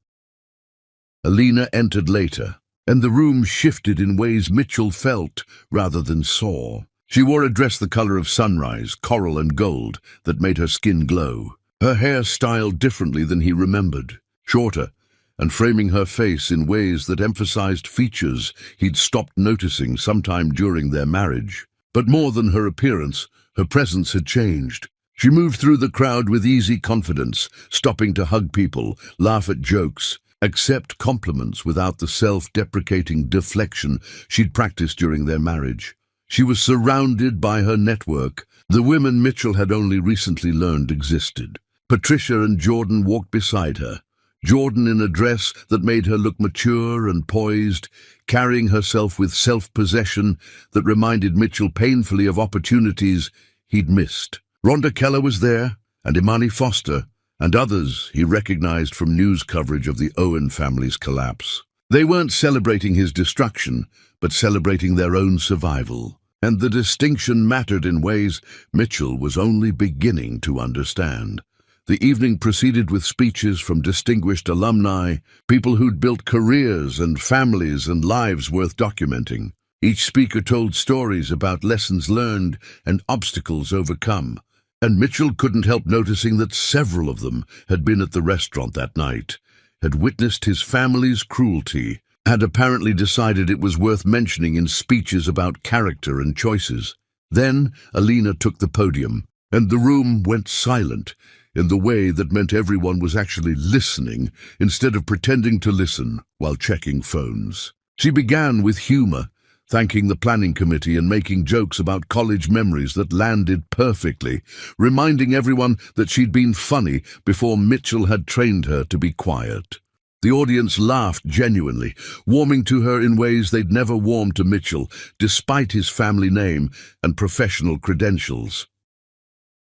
Alina entered later, and the room shifted in ways Mitchell felt rather than saw. She wore a dress the color of sunrise, coral and gold, that made her skin glow. Her hair styled differently than he remembered, shorter, and framing her face in ways that emphasized features he'd stopped noticing sometime during their marriage. But more than her appearance, her presence had changed. She moved through the crowd with easy confidence, stopping to hug people, laugh at jokes, accept compliments without the self-deprecating deflection she'd practiced during their marriage. She was surrounded by her network, the women Mitchell had only recently learned existed. Patricia and Jordan walked beside her, Jordan in a dress that made her look mature and poised, carrying herself with self-possession that reminded Mitchell painfully of opportunities he'd missed. Rhonda Keller was there, and Imani Foster, and others he recognized from news coverage of the Owen family's collapse. They weren't celebrating his destruction, but celebrating their own survival. And the distinction mattered in ways Mitchell was only beginning to understand. The evening proceeded with speeches from distinguished alumni, people who'd built careers and families and lives worth documenting. Each speaker told stories about lessons learned and obstacles overcome, and Mitchell couldn't help noticing that several of them had been at the restaurant that night, had witnessed his family's cruelty, had apparently decided it was worth mentioning in speeches about character and choices. Then Alina took the podium, and the room went silent in the way that meant everyone was actually listening instead of pretending to listen while checking phones. She began with humor, thanking the planning committee and making jokes about college memories that landed perfectly, reminding everyone that she'd been funny before Mitchell had trained her to be quiet. The audience laughed genuinely, warming to her in ways they'd never warmed to Mitchell, despite his family name and professional credentials.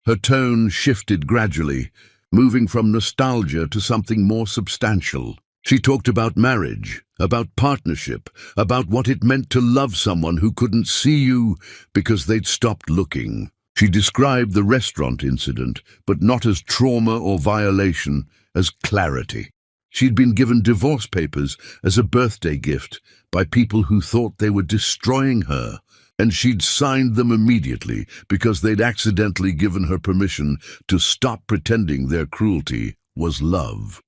Her tone shifted gradually, moving from nostalgia to something more substantial. She talked about marriage, about partnership, about what it meant to love someone who couldn't see you because they'd stopped looking. She described the restaurant incident, but not as trauma or violation, as clarity. She'd been given divorce papers as a birthday gift by people who thought they were destroying her, and she'd signed them immediately because they'd accidentally given her permission to stop pretending their cruelty was love.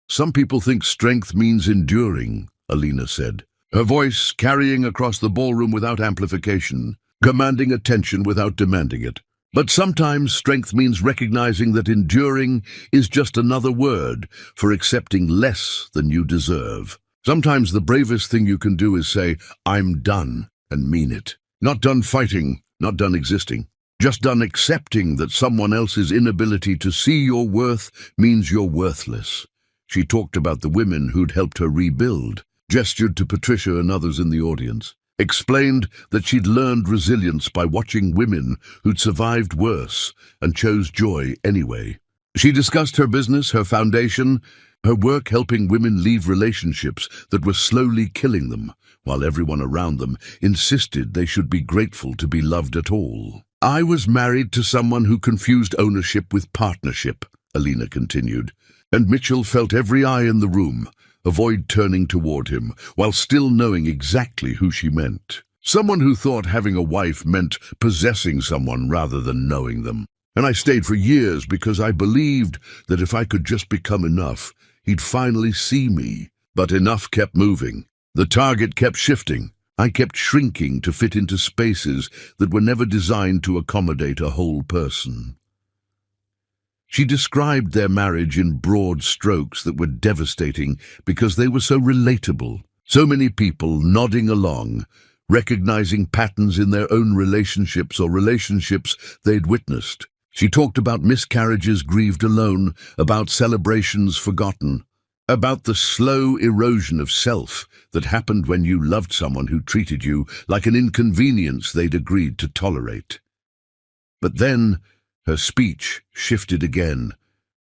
Some people think strength means enduring, Alina said, her voice carrying across the ballroom without amplification, commanding attention without demanding it. But sometimes strength means recognizing that enduring is just another word for accepting less than you deserve. Sometimes the bravest thing you can do is say, "I'm done," and mean it. Not done fighting, not done existing. Just done accepting that someone else's inability to see your worth means you're worthless. She talked about the women who'd helped her rebuild, gestured to Patricia and others in the audience, explained that she'd learned resilience by watching women who'd survived worse and chose joy anyway. She discussed her business, her foundation, her work helping women leave relationships that were slowly killing them, while everyone around them insisted they should be grateful to be loved at all. "I was married to someone who confused ownership with partnership," Alina continued, and Mitchell felt every eye in the room avoid turning toward him, while still knowing exactly who she meant. Someone who thought having a wife meant possessing someone rather than knowing them. "And I stayed for years because I believed that if I could just become enough, he'd finally see me. But enough kept moving. The target kept shifting. I kept shrinking to fit into spaces that were never designed to accommodate a whole person." She described their marriage in broad strokes that were devastating because they were so relatable. So many people nodding along, recognizing patterns in their own relationships or relationships they'd witnessed. She talked about miscarriages grieved alone, about celebrations forgotten, about the slow erosion of self that happened when you loved someone who treated you like an inconvenience they'd agreed to tolerate. But then her speech shifted again,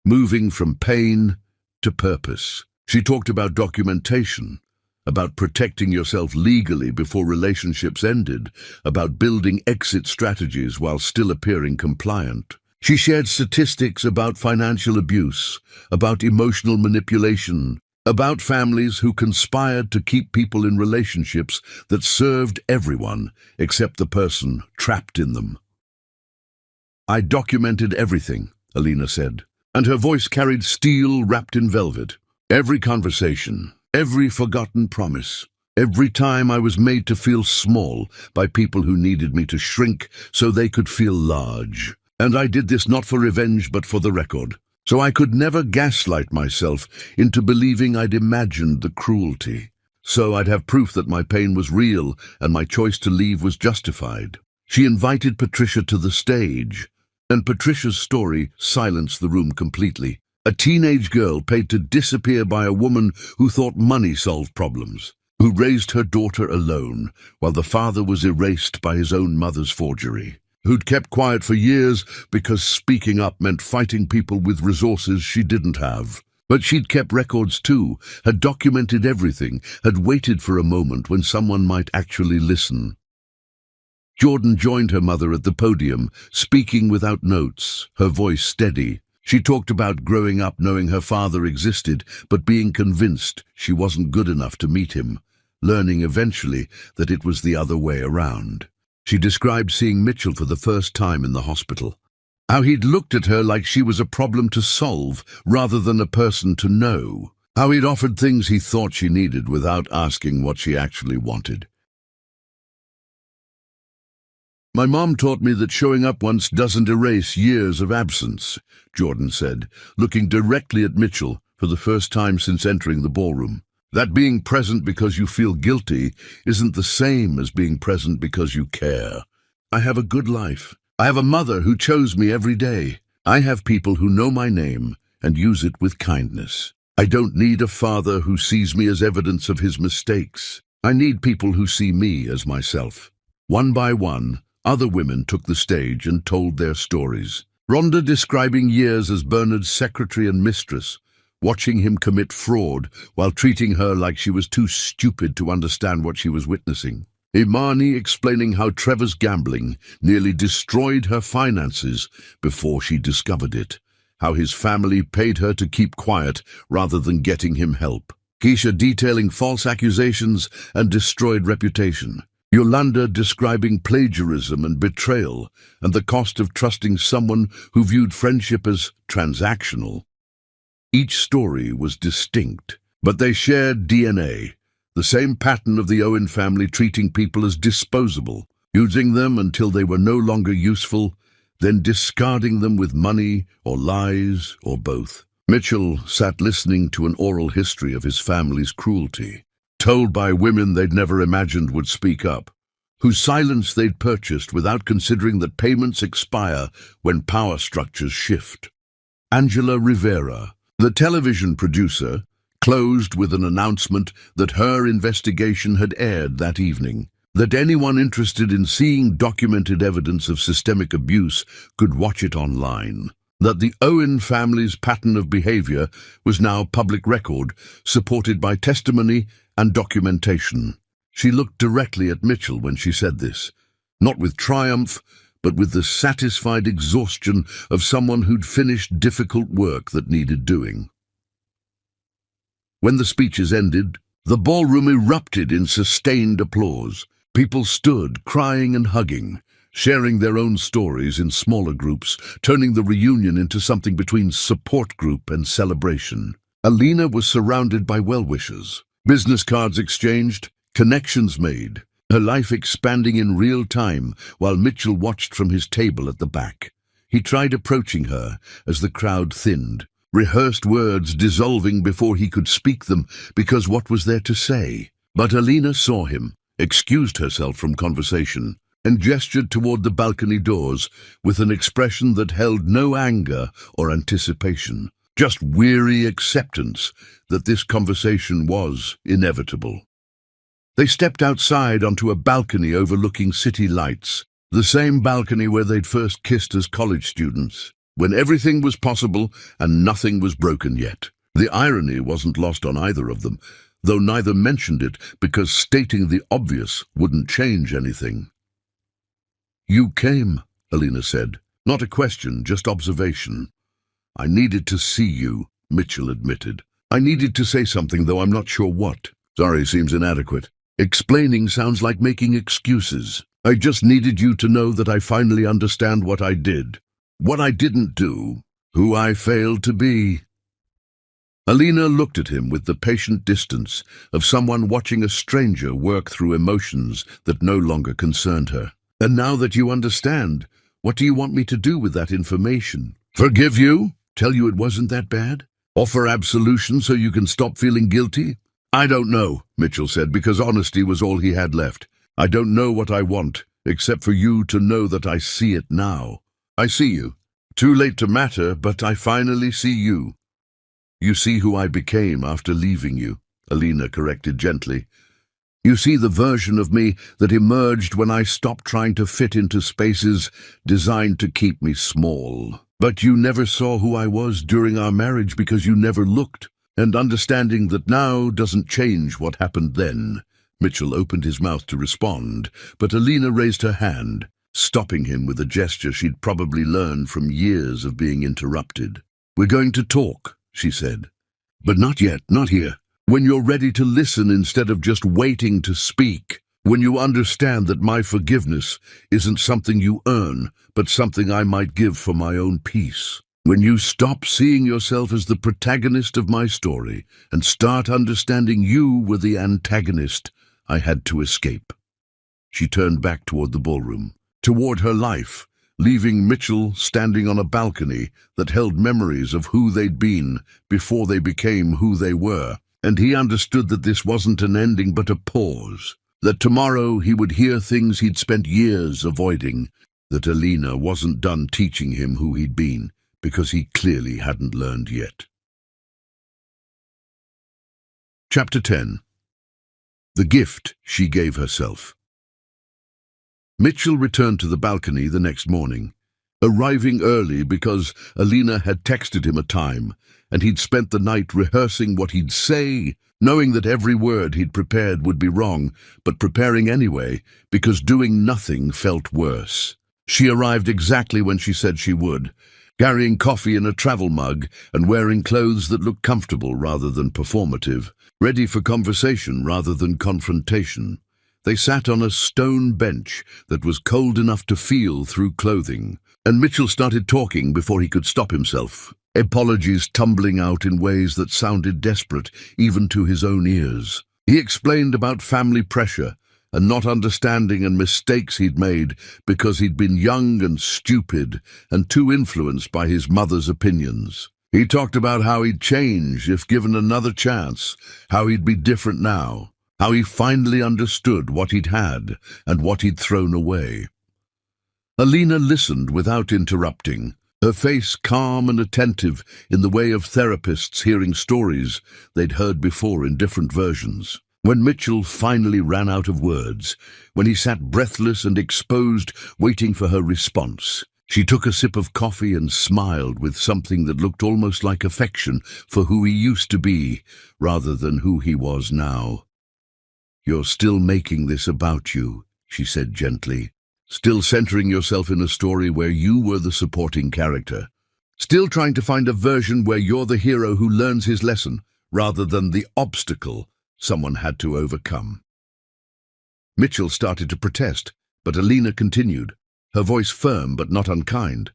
moving from pain to purpose. She talked about documentation, about protecting yourself legally before relationships ended, about building exit strategies while still appearing compliant. She shared statistics about financial abuse, about emotional manipulation, about families who conspired to keep people in relationships that served everyone except the person trapped in them. "I documented everything," Alina said, and her voice carried steel wrapped in velvet. "Every conversation, every forgotten promise, every time I was made to feel small by people who needed me to shrink so they could feel large. And I did this not for revenge but for the record, so I could never gaslight myself into believing I'd imagined the cruelty. So I'd have proof that my pain was real and my choice to leave was justified." She invited Patricia to the stage, and Patricia's story silenced the room completely. A teenage girl paid to disappear by a woman who thought money solved problems, who raised her daughter alone while the father was erased by his own mother's forgery, who'd kept quiet for years because speaking up meant fighting people with resources she didn't have. But she'd kept records too, had documented everything, had waited for a moment when someone might actually listen. Jordan joined her mother at the podium, speaking without notes, her voice steady. She talked about growing up knowing her father existed, but being convinced she wasn't good enough to meet him, learning eventually that it was the other way around. She described seeing Mitchell for the first time in the hospital. How he'd looked at her like she was a problem to solve rather than a person to know. How he'd offered things he thought she needed without asking what she actually wanted. "My mom taught me that showing up once doesn't erase years of absence," Jordan said, looking directly at Mitchell for the first time since entering the ballroom. "That being present because you feel guilty isn't the same as being present because you care. I have a good life. I have a mother who chose me every day. I have people who know my name and use it with kindness. I don't need a father who sees me as evidence of his mistakes. I need people who see me as myself." One by one, other women took the stage and told their stories. Rhonda describing years as Bernard's secretary and mistress, watching him commit fraud while treating her like she was too stupid to understand what she was witnessing. Imani explaining how Trevor's gambling nearly destroyed her finances before she discovered it, how his family paid her to keep quiet rather than getting him help. Keisha detailing false accusations and destroyed reputation. Yolanda describing plagiarism and betrayal and the cost of trusting someone who viewed friendship as transactional. Each story was distinct, but they shared DNA, the same pattern of the Owen family treating people as disposable, using them until they were no longer useful, then discarding them with money or lies or both. Mitchell sat listening to an oral history of his family's cruelty, told by women they'd never imagined would speak up, whose silence they'd purchased without considering that payments expire when power structures shift. Angela Rivera, the television producer, closed with an announcement that her investigation had aired that evening, that anyone interested in seeing documented evidence of systemic abuse could watch it online, that the Owen family's pattern of behavior was now public record, supported by testimony and documentation. She looked directly at Mitchell when she said this, not with triumph, but with the satisfied exhaustion of someone who'd finished difficult work that needed doing. When the speeches ended, the ballroom erupted in sustained applause. People stood, crying and hugging, sharing their own stories in smaller groups, turning the reunion into something between support group and celebration. Alina was surrounded by well-wishers, business cards exchanged, connections made, her life expanding in real time while Mitchell watched from his table at the back. He tried approaching her as the crowd thinned, rehearsed words dissolving before he could speak them because what was there to say? But Alina saw him, excused herself from conversation, and gestured toward the balcony doors with an expression that held no anger or anticipation, just weary acceptance that this conversation was inevitable. They stepped outside onto a balcony overlooking city lights, the same balcony where they'd first kissed as college students, when everything was possible and nothing was broken yet. The irony wasn't lost on either of them, though neither mentioned it because stating the obvious wouldn't change anything. "You came," Alina said. "Not a question, just observation." "I needed to see you," Mitchell admitted. "I needed to say something, though I'm not sure what." "Sorry seems inadequate. Explaining sounds like making excuses. I just needed you to know that I finally understand what I did. What I didn't do. Who I failed to be." Alina looked at him with the patient distance of someone watching a stranger work through emotions that no longer concerned her. "And now that you understand, what do you want me to do with that information? Forgive you? Tell you it wasn't that bad? Offer absolution so you can stop feeling guilty?" "I don't know," Mitchell said, because honesty was all he had left. "I don't know what I want, except for you to know that I see it now. I see you. Too late to matter, but I finally see you." "You see who I became after leaving you," Alina corrected gently. "You see the version of me that emerged when I stopped trying to fit into spaces designed to keep me small. But you never saw who I was during our marriage because you never looked. And understanding that now doesn't change what happened then." Mitchell opened his mouth to respond, but Alina raised her hand, stopping him with a gesture she'd probably learned from years of being interrupted. "We're going to talk," she said. "But not yet, not here. When you're ready to listen instead of just waiting to speak. When you understand that my forgiveness isn't something you earn, but something I might give for my own peace. When you stop seeing yourself as the protagonist of my story and start understanding you were the antagonist I had to escape." She turned back toward the ballroom, toward her life, leaving Mitchell standing on a balcony that held memories of who they'd been before they became who they were. And he understood that this wasn't an ending but a pause, that tomorrow he would hear things he'd spent years avoiding, that Alina wasn't done teaching him who he'd been, because he clearly hadn't learned yet. Chapter 10. The Gift She Gave Herself. Mitchell returned to the balcony the next morning, arriving early because Alina had texted him a time, and he'd spent the night rehearsing what he'd say, knowing that every word he'd prepared would be wrong, but preparing anyway, because doing nothing felt worse. She arrived exactly when she said she would, carrying coffee in a travel mug and wearing clothes that looked comfortable rather than performative, ready for conversation rather than confrontation. They sat on a stone bench that was cold enough to feel through clothing, and Mitchell started talking before he could stop himself, apologies tumbling out in ways that sounded desperate even to his own ears. He explained about family pressure and not understanding and mistakes he'd made because he'd been young and stupid and too influenced by his mother's opinions. He talked about how he'd change if given another chance, how he'd be different now, how he finally understood what he'd had and what he'd thrown away. Alina listened without interrupting, her face calm and attentive in the way of therapists hearing stories they'd heard before in different versions. When Mitchell finally ran out of words, when he sat breathless and exposed, waiting for her response, she took a sip of coffee and smiled with something that looked almost like affection for who he used to be, rather than who he was now. "You're still making this about you," she said gently. "Still centering yourself in a story where you were the supporting character. Still trying to find a version where you're the hero who learns his lesson, rather than the obstacle someone had to overcome." Mitchell started to protest, but Alina continued, her voice firm but not unkind.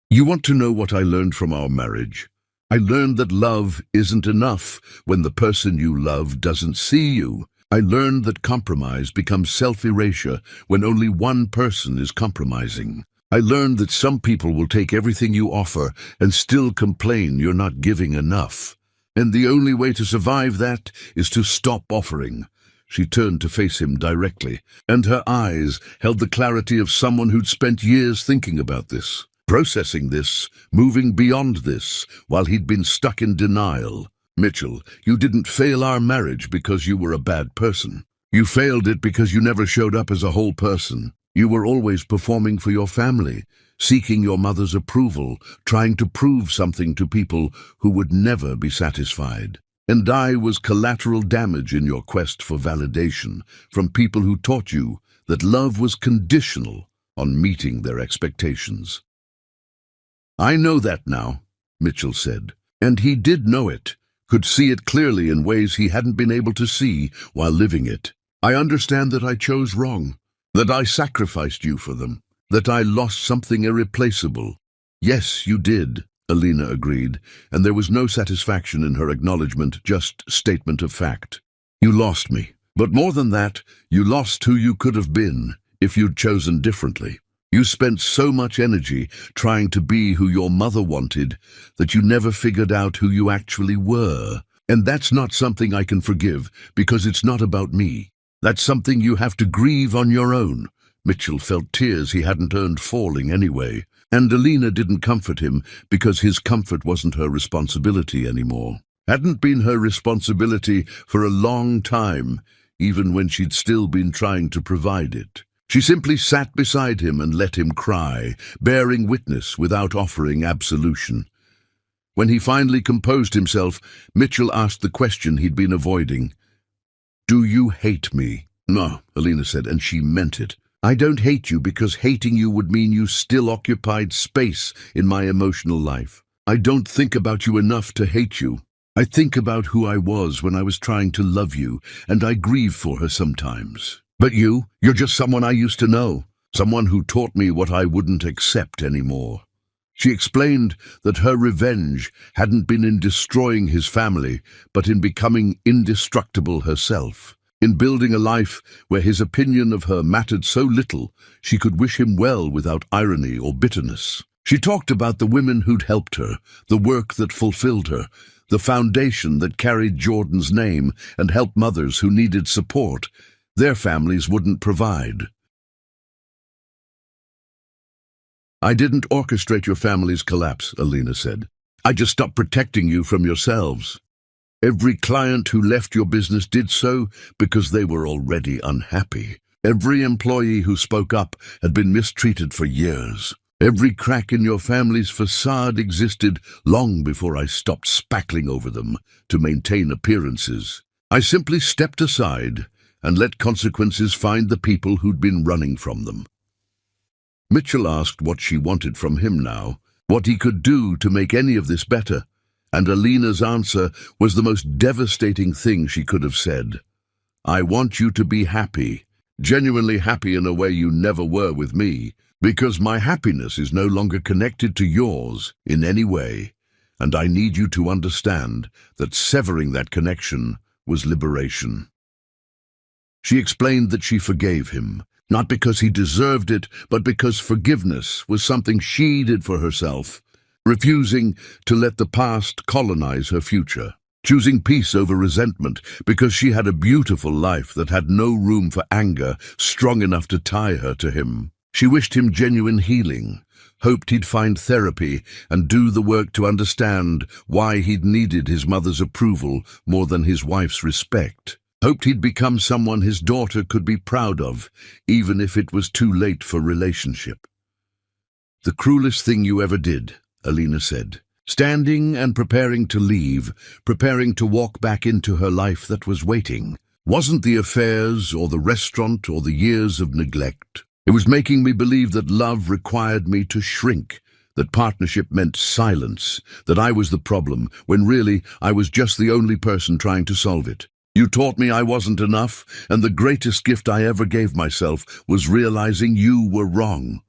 "You want to know what I learned from our marriage? I learned that love isn't enough when the person you love doesn't see you. I learned that compromise becomes self-erasure when only one person is compromising. I learned that some people will take everything you offer and still complain you're not giving enough. And the only way to survive that is to stop offering." She turned to face him directly, and her eyes held the clarity of someone who'd spent years thinking about this, processing this, moving beyond this, while he'd been stuck in denial. "Mitchell, you didn't fail our marriage because you were a bad person. You failed it because you never showed up as a whole person. You were always performing for your family, seeking your mother's approval, trying to prove something to people who would never be satisfied. And I was collateral damage in your quest for validation from people who taught you that love was conditional on meeting their expectations." "I know that now," Mitchell said, and he did know it, could see it clearly in ways he hadn't been able to see while living it. "I understand that I chose wrong, that I sacrificed you for them, that I lost something irreplaceable." "Yes, you did," Alina agreed, and there was no satisfaction in her acknowledgement, just statement of fact. "You lost me, but more than that, you lost who you could have been if you'd chosen differently. You spent so much energy trying to be who your mother wanted that you never figured out who you actually were. And that's not something I can forgive, because it's not about me. That's something you have to grieve on your own." Mitchell felt tears he hadn't earned falling anyway, and Alina didn't comfort him because his comfort wasn't her responsibility anymore. Hadn't been her responsibility for a long time, even when she'd still been trying to provide it. She simply sat beside him and let him cry, bearing witness without offering absolution. When he finally composed himself, Mitchell asked the question he'd been avoiding. "Do you hate me?" "No," Alina said, and she meant it. "I don't hate you because hating you would mean you still occupied space in my emotional life. I don't think about you enough to hate you. I think about who I was when I was trying to love you, and I grieve for her sometimes. But you're just someone I used to know, someone who taught me what I wouldn't accept anymore." She explained that her revenge hadn't been in destroying his family, but in becoming indestructible herself, in building a life where his opinion of her mattered so little she could wish him well without irony or bitterness. She talked about the women who'd helped her, the work that fulfilled her, the foundation that carried Jordan's name and helped mothers who needed support their families wouldn't provide. "I didn't orchestrate your family's collapse," Alina said. "I just stopped protecting you from yourselves. Every client who left your business did so because they were already unhappy. Every employee who spoke up had been mistreated for years. Every crack in your family's facade existed long before I stopped spackling over them to maintain appearances. I simply stepped aside and let consequences find the people who'd been running from them." Mitchell asked what she wanted from him now, what he could do to make any of this better, and Alina's answer was the most devastating thing she could have said. "I want you to be happy, genuinely happy in a way you never were with me, because my happiness is no longer connected to yours in any way, and I need you to understand that severing that connection was liberation." She explained that she forgave him, not because he deserved it, but because forgiveness was something she did for herself, refusing to let the past colonize her future, choosing peace over resentment because she had a beautiful life that had no room for anger strong enough to tie her to him. She wished him genuine healing, hoped he'd find therapy and do the work to understand why he'd needed his mother's approval more than his wife's respect. Hoped he'd become someone his daughter could be proud of, even if it was too late for relationship. "The cruelest thing you ever did," Alina said, standing and preparing to leave, preparing to walk back into her life that was waiting, "wasn't the affairs or the restaurant or the years of neglect. It was making me believe that love required me to shrink, that partnership meant silence, that I was the problem, when really I was just the only person trying to solve it. You taught me I wasn't enough, and the greatest gift I ever gave myself was realizing you were wrong."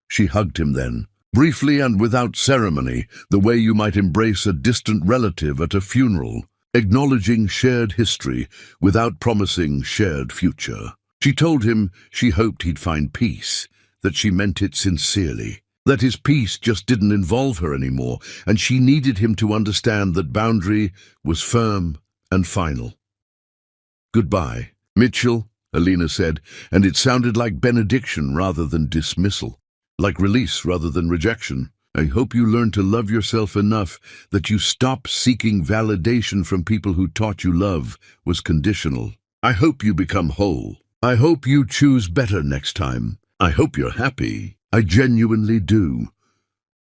She hugged him then, briefly and without ceremony, the way you might embrace a distant relative at a funeral, acknowledging shared history without promising shared future. She told him she hoped he'd find peace, that she meant it sincerely, that his peace just didn't involve her anymore, and she needed him to understand that boundary was firm and final. "Goodbye, Mitchell," Alina said, and it sounded like benediction rather than dismissal, like release rather than rejection. "I hope you learn to love yourself enough that you stop seeking validation from people who taught you love was conditional. I hope you become whole. I hope you choose better next time. I hope you're happy. I genuinely do."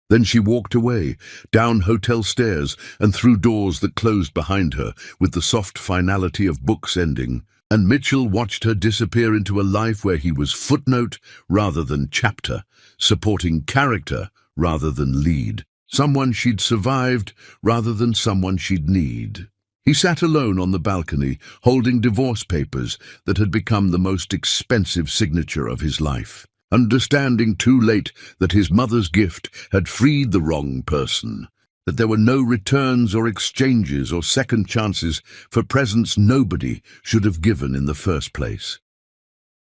Then she walked away, down hotel stairs and through doors that closed behind her, with the soft finality of books ending, and Mitchell watched her disappear into a life where he was footnote rather than chapter, supporting character rather than lead, someone she'd survived rather than someone she'd need. He sat alone on the balcony, holding divorce papers that had become the most expensive signature of his life, understanding too late that his mother's gift had freed the wrong person, that there were no returns or exchanges or second chances for presents nobody should have given in the first place.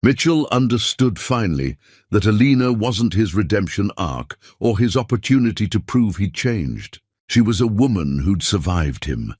Mitchell understood finally that Alina wasn't his redemption arc or his opportunity to prove he'd changed. She was a woman who'd survived him,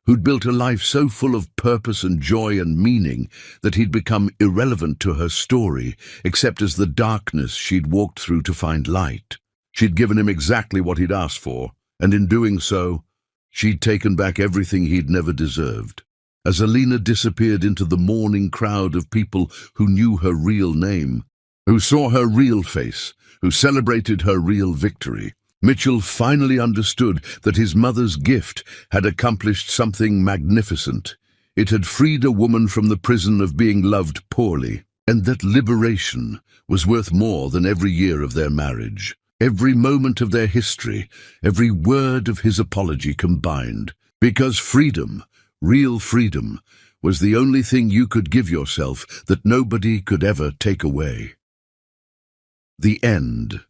who'd built a life so full of purpose and joy and meaning that he'd become irrelevant to her story, except as the darkness she'd walked through to find light. She'd given him exactly what he'd asked for, and in doing so, she'd taken back everything he'd never deserved. As Alina disappeared into the mourning crowd of people who knew her real name, who saw her real face, who celebrated her real victory, Mitchell finally understood that his mother's gift had accomplished something magnificent. It had freed a woman from the prison of being loved poorly, and that liberation was worth more than every year of their marriage. every moment of their history, every word of his apology combined. Because freedom, real freedom, was the only thing you could give yourself that nobody could ever take away. The end.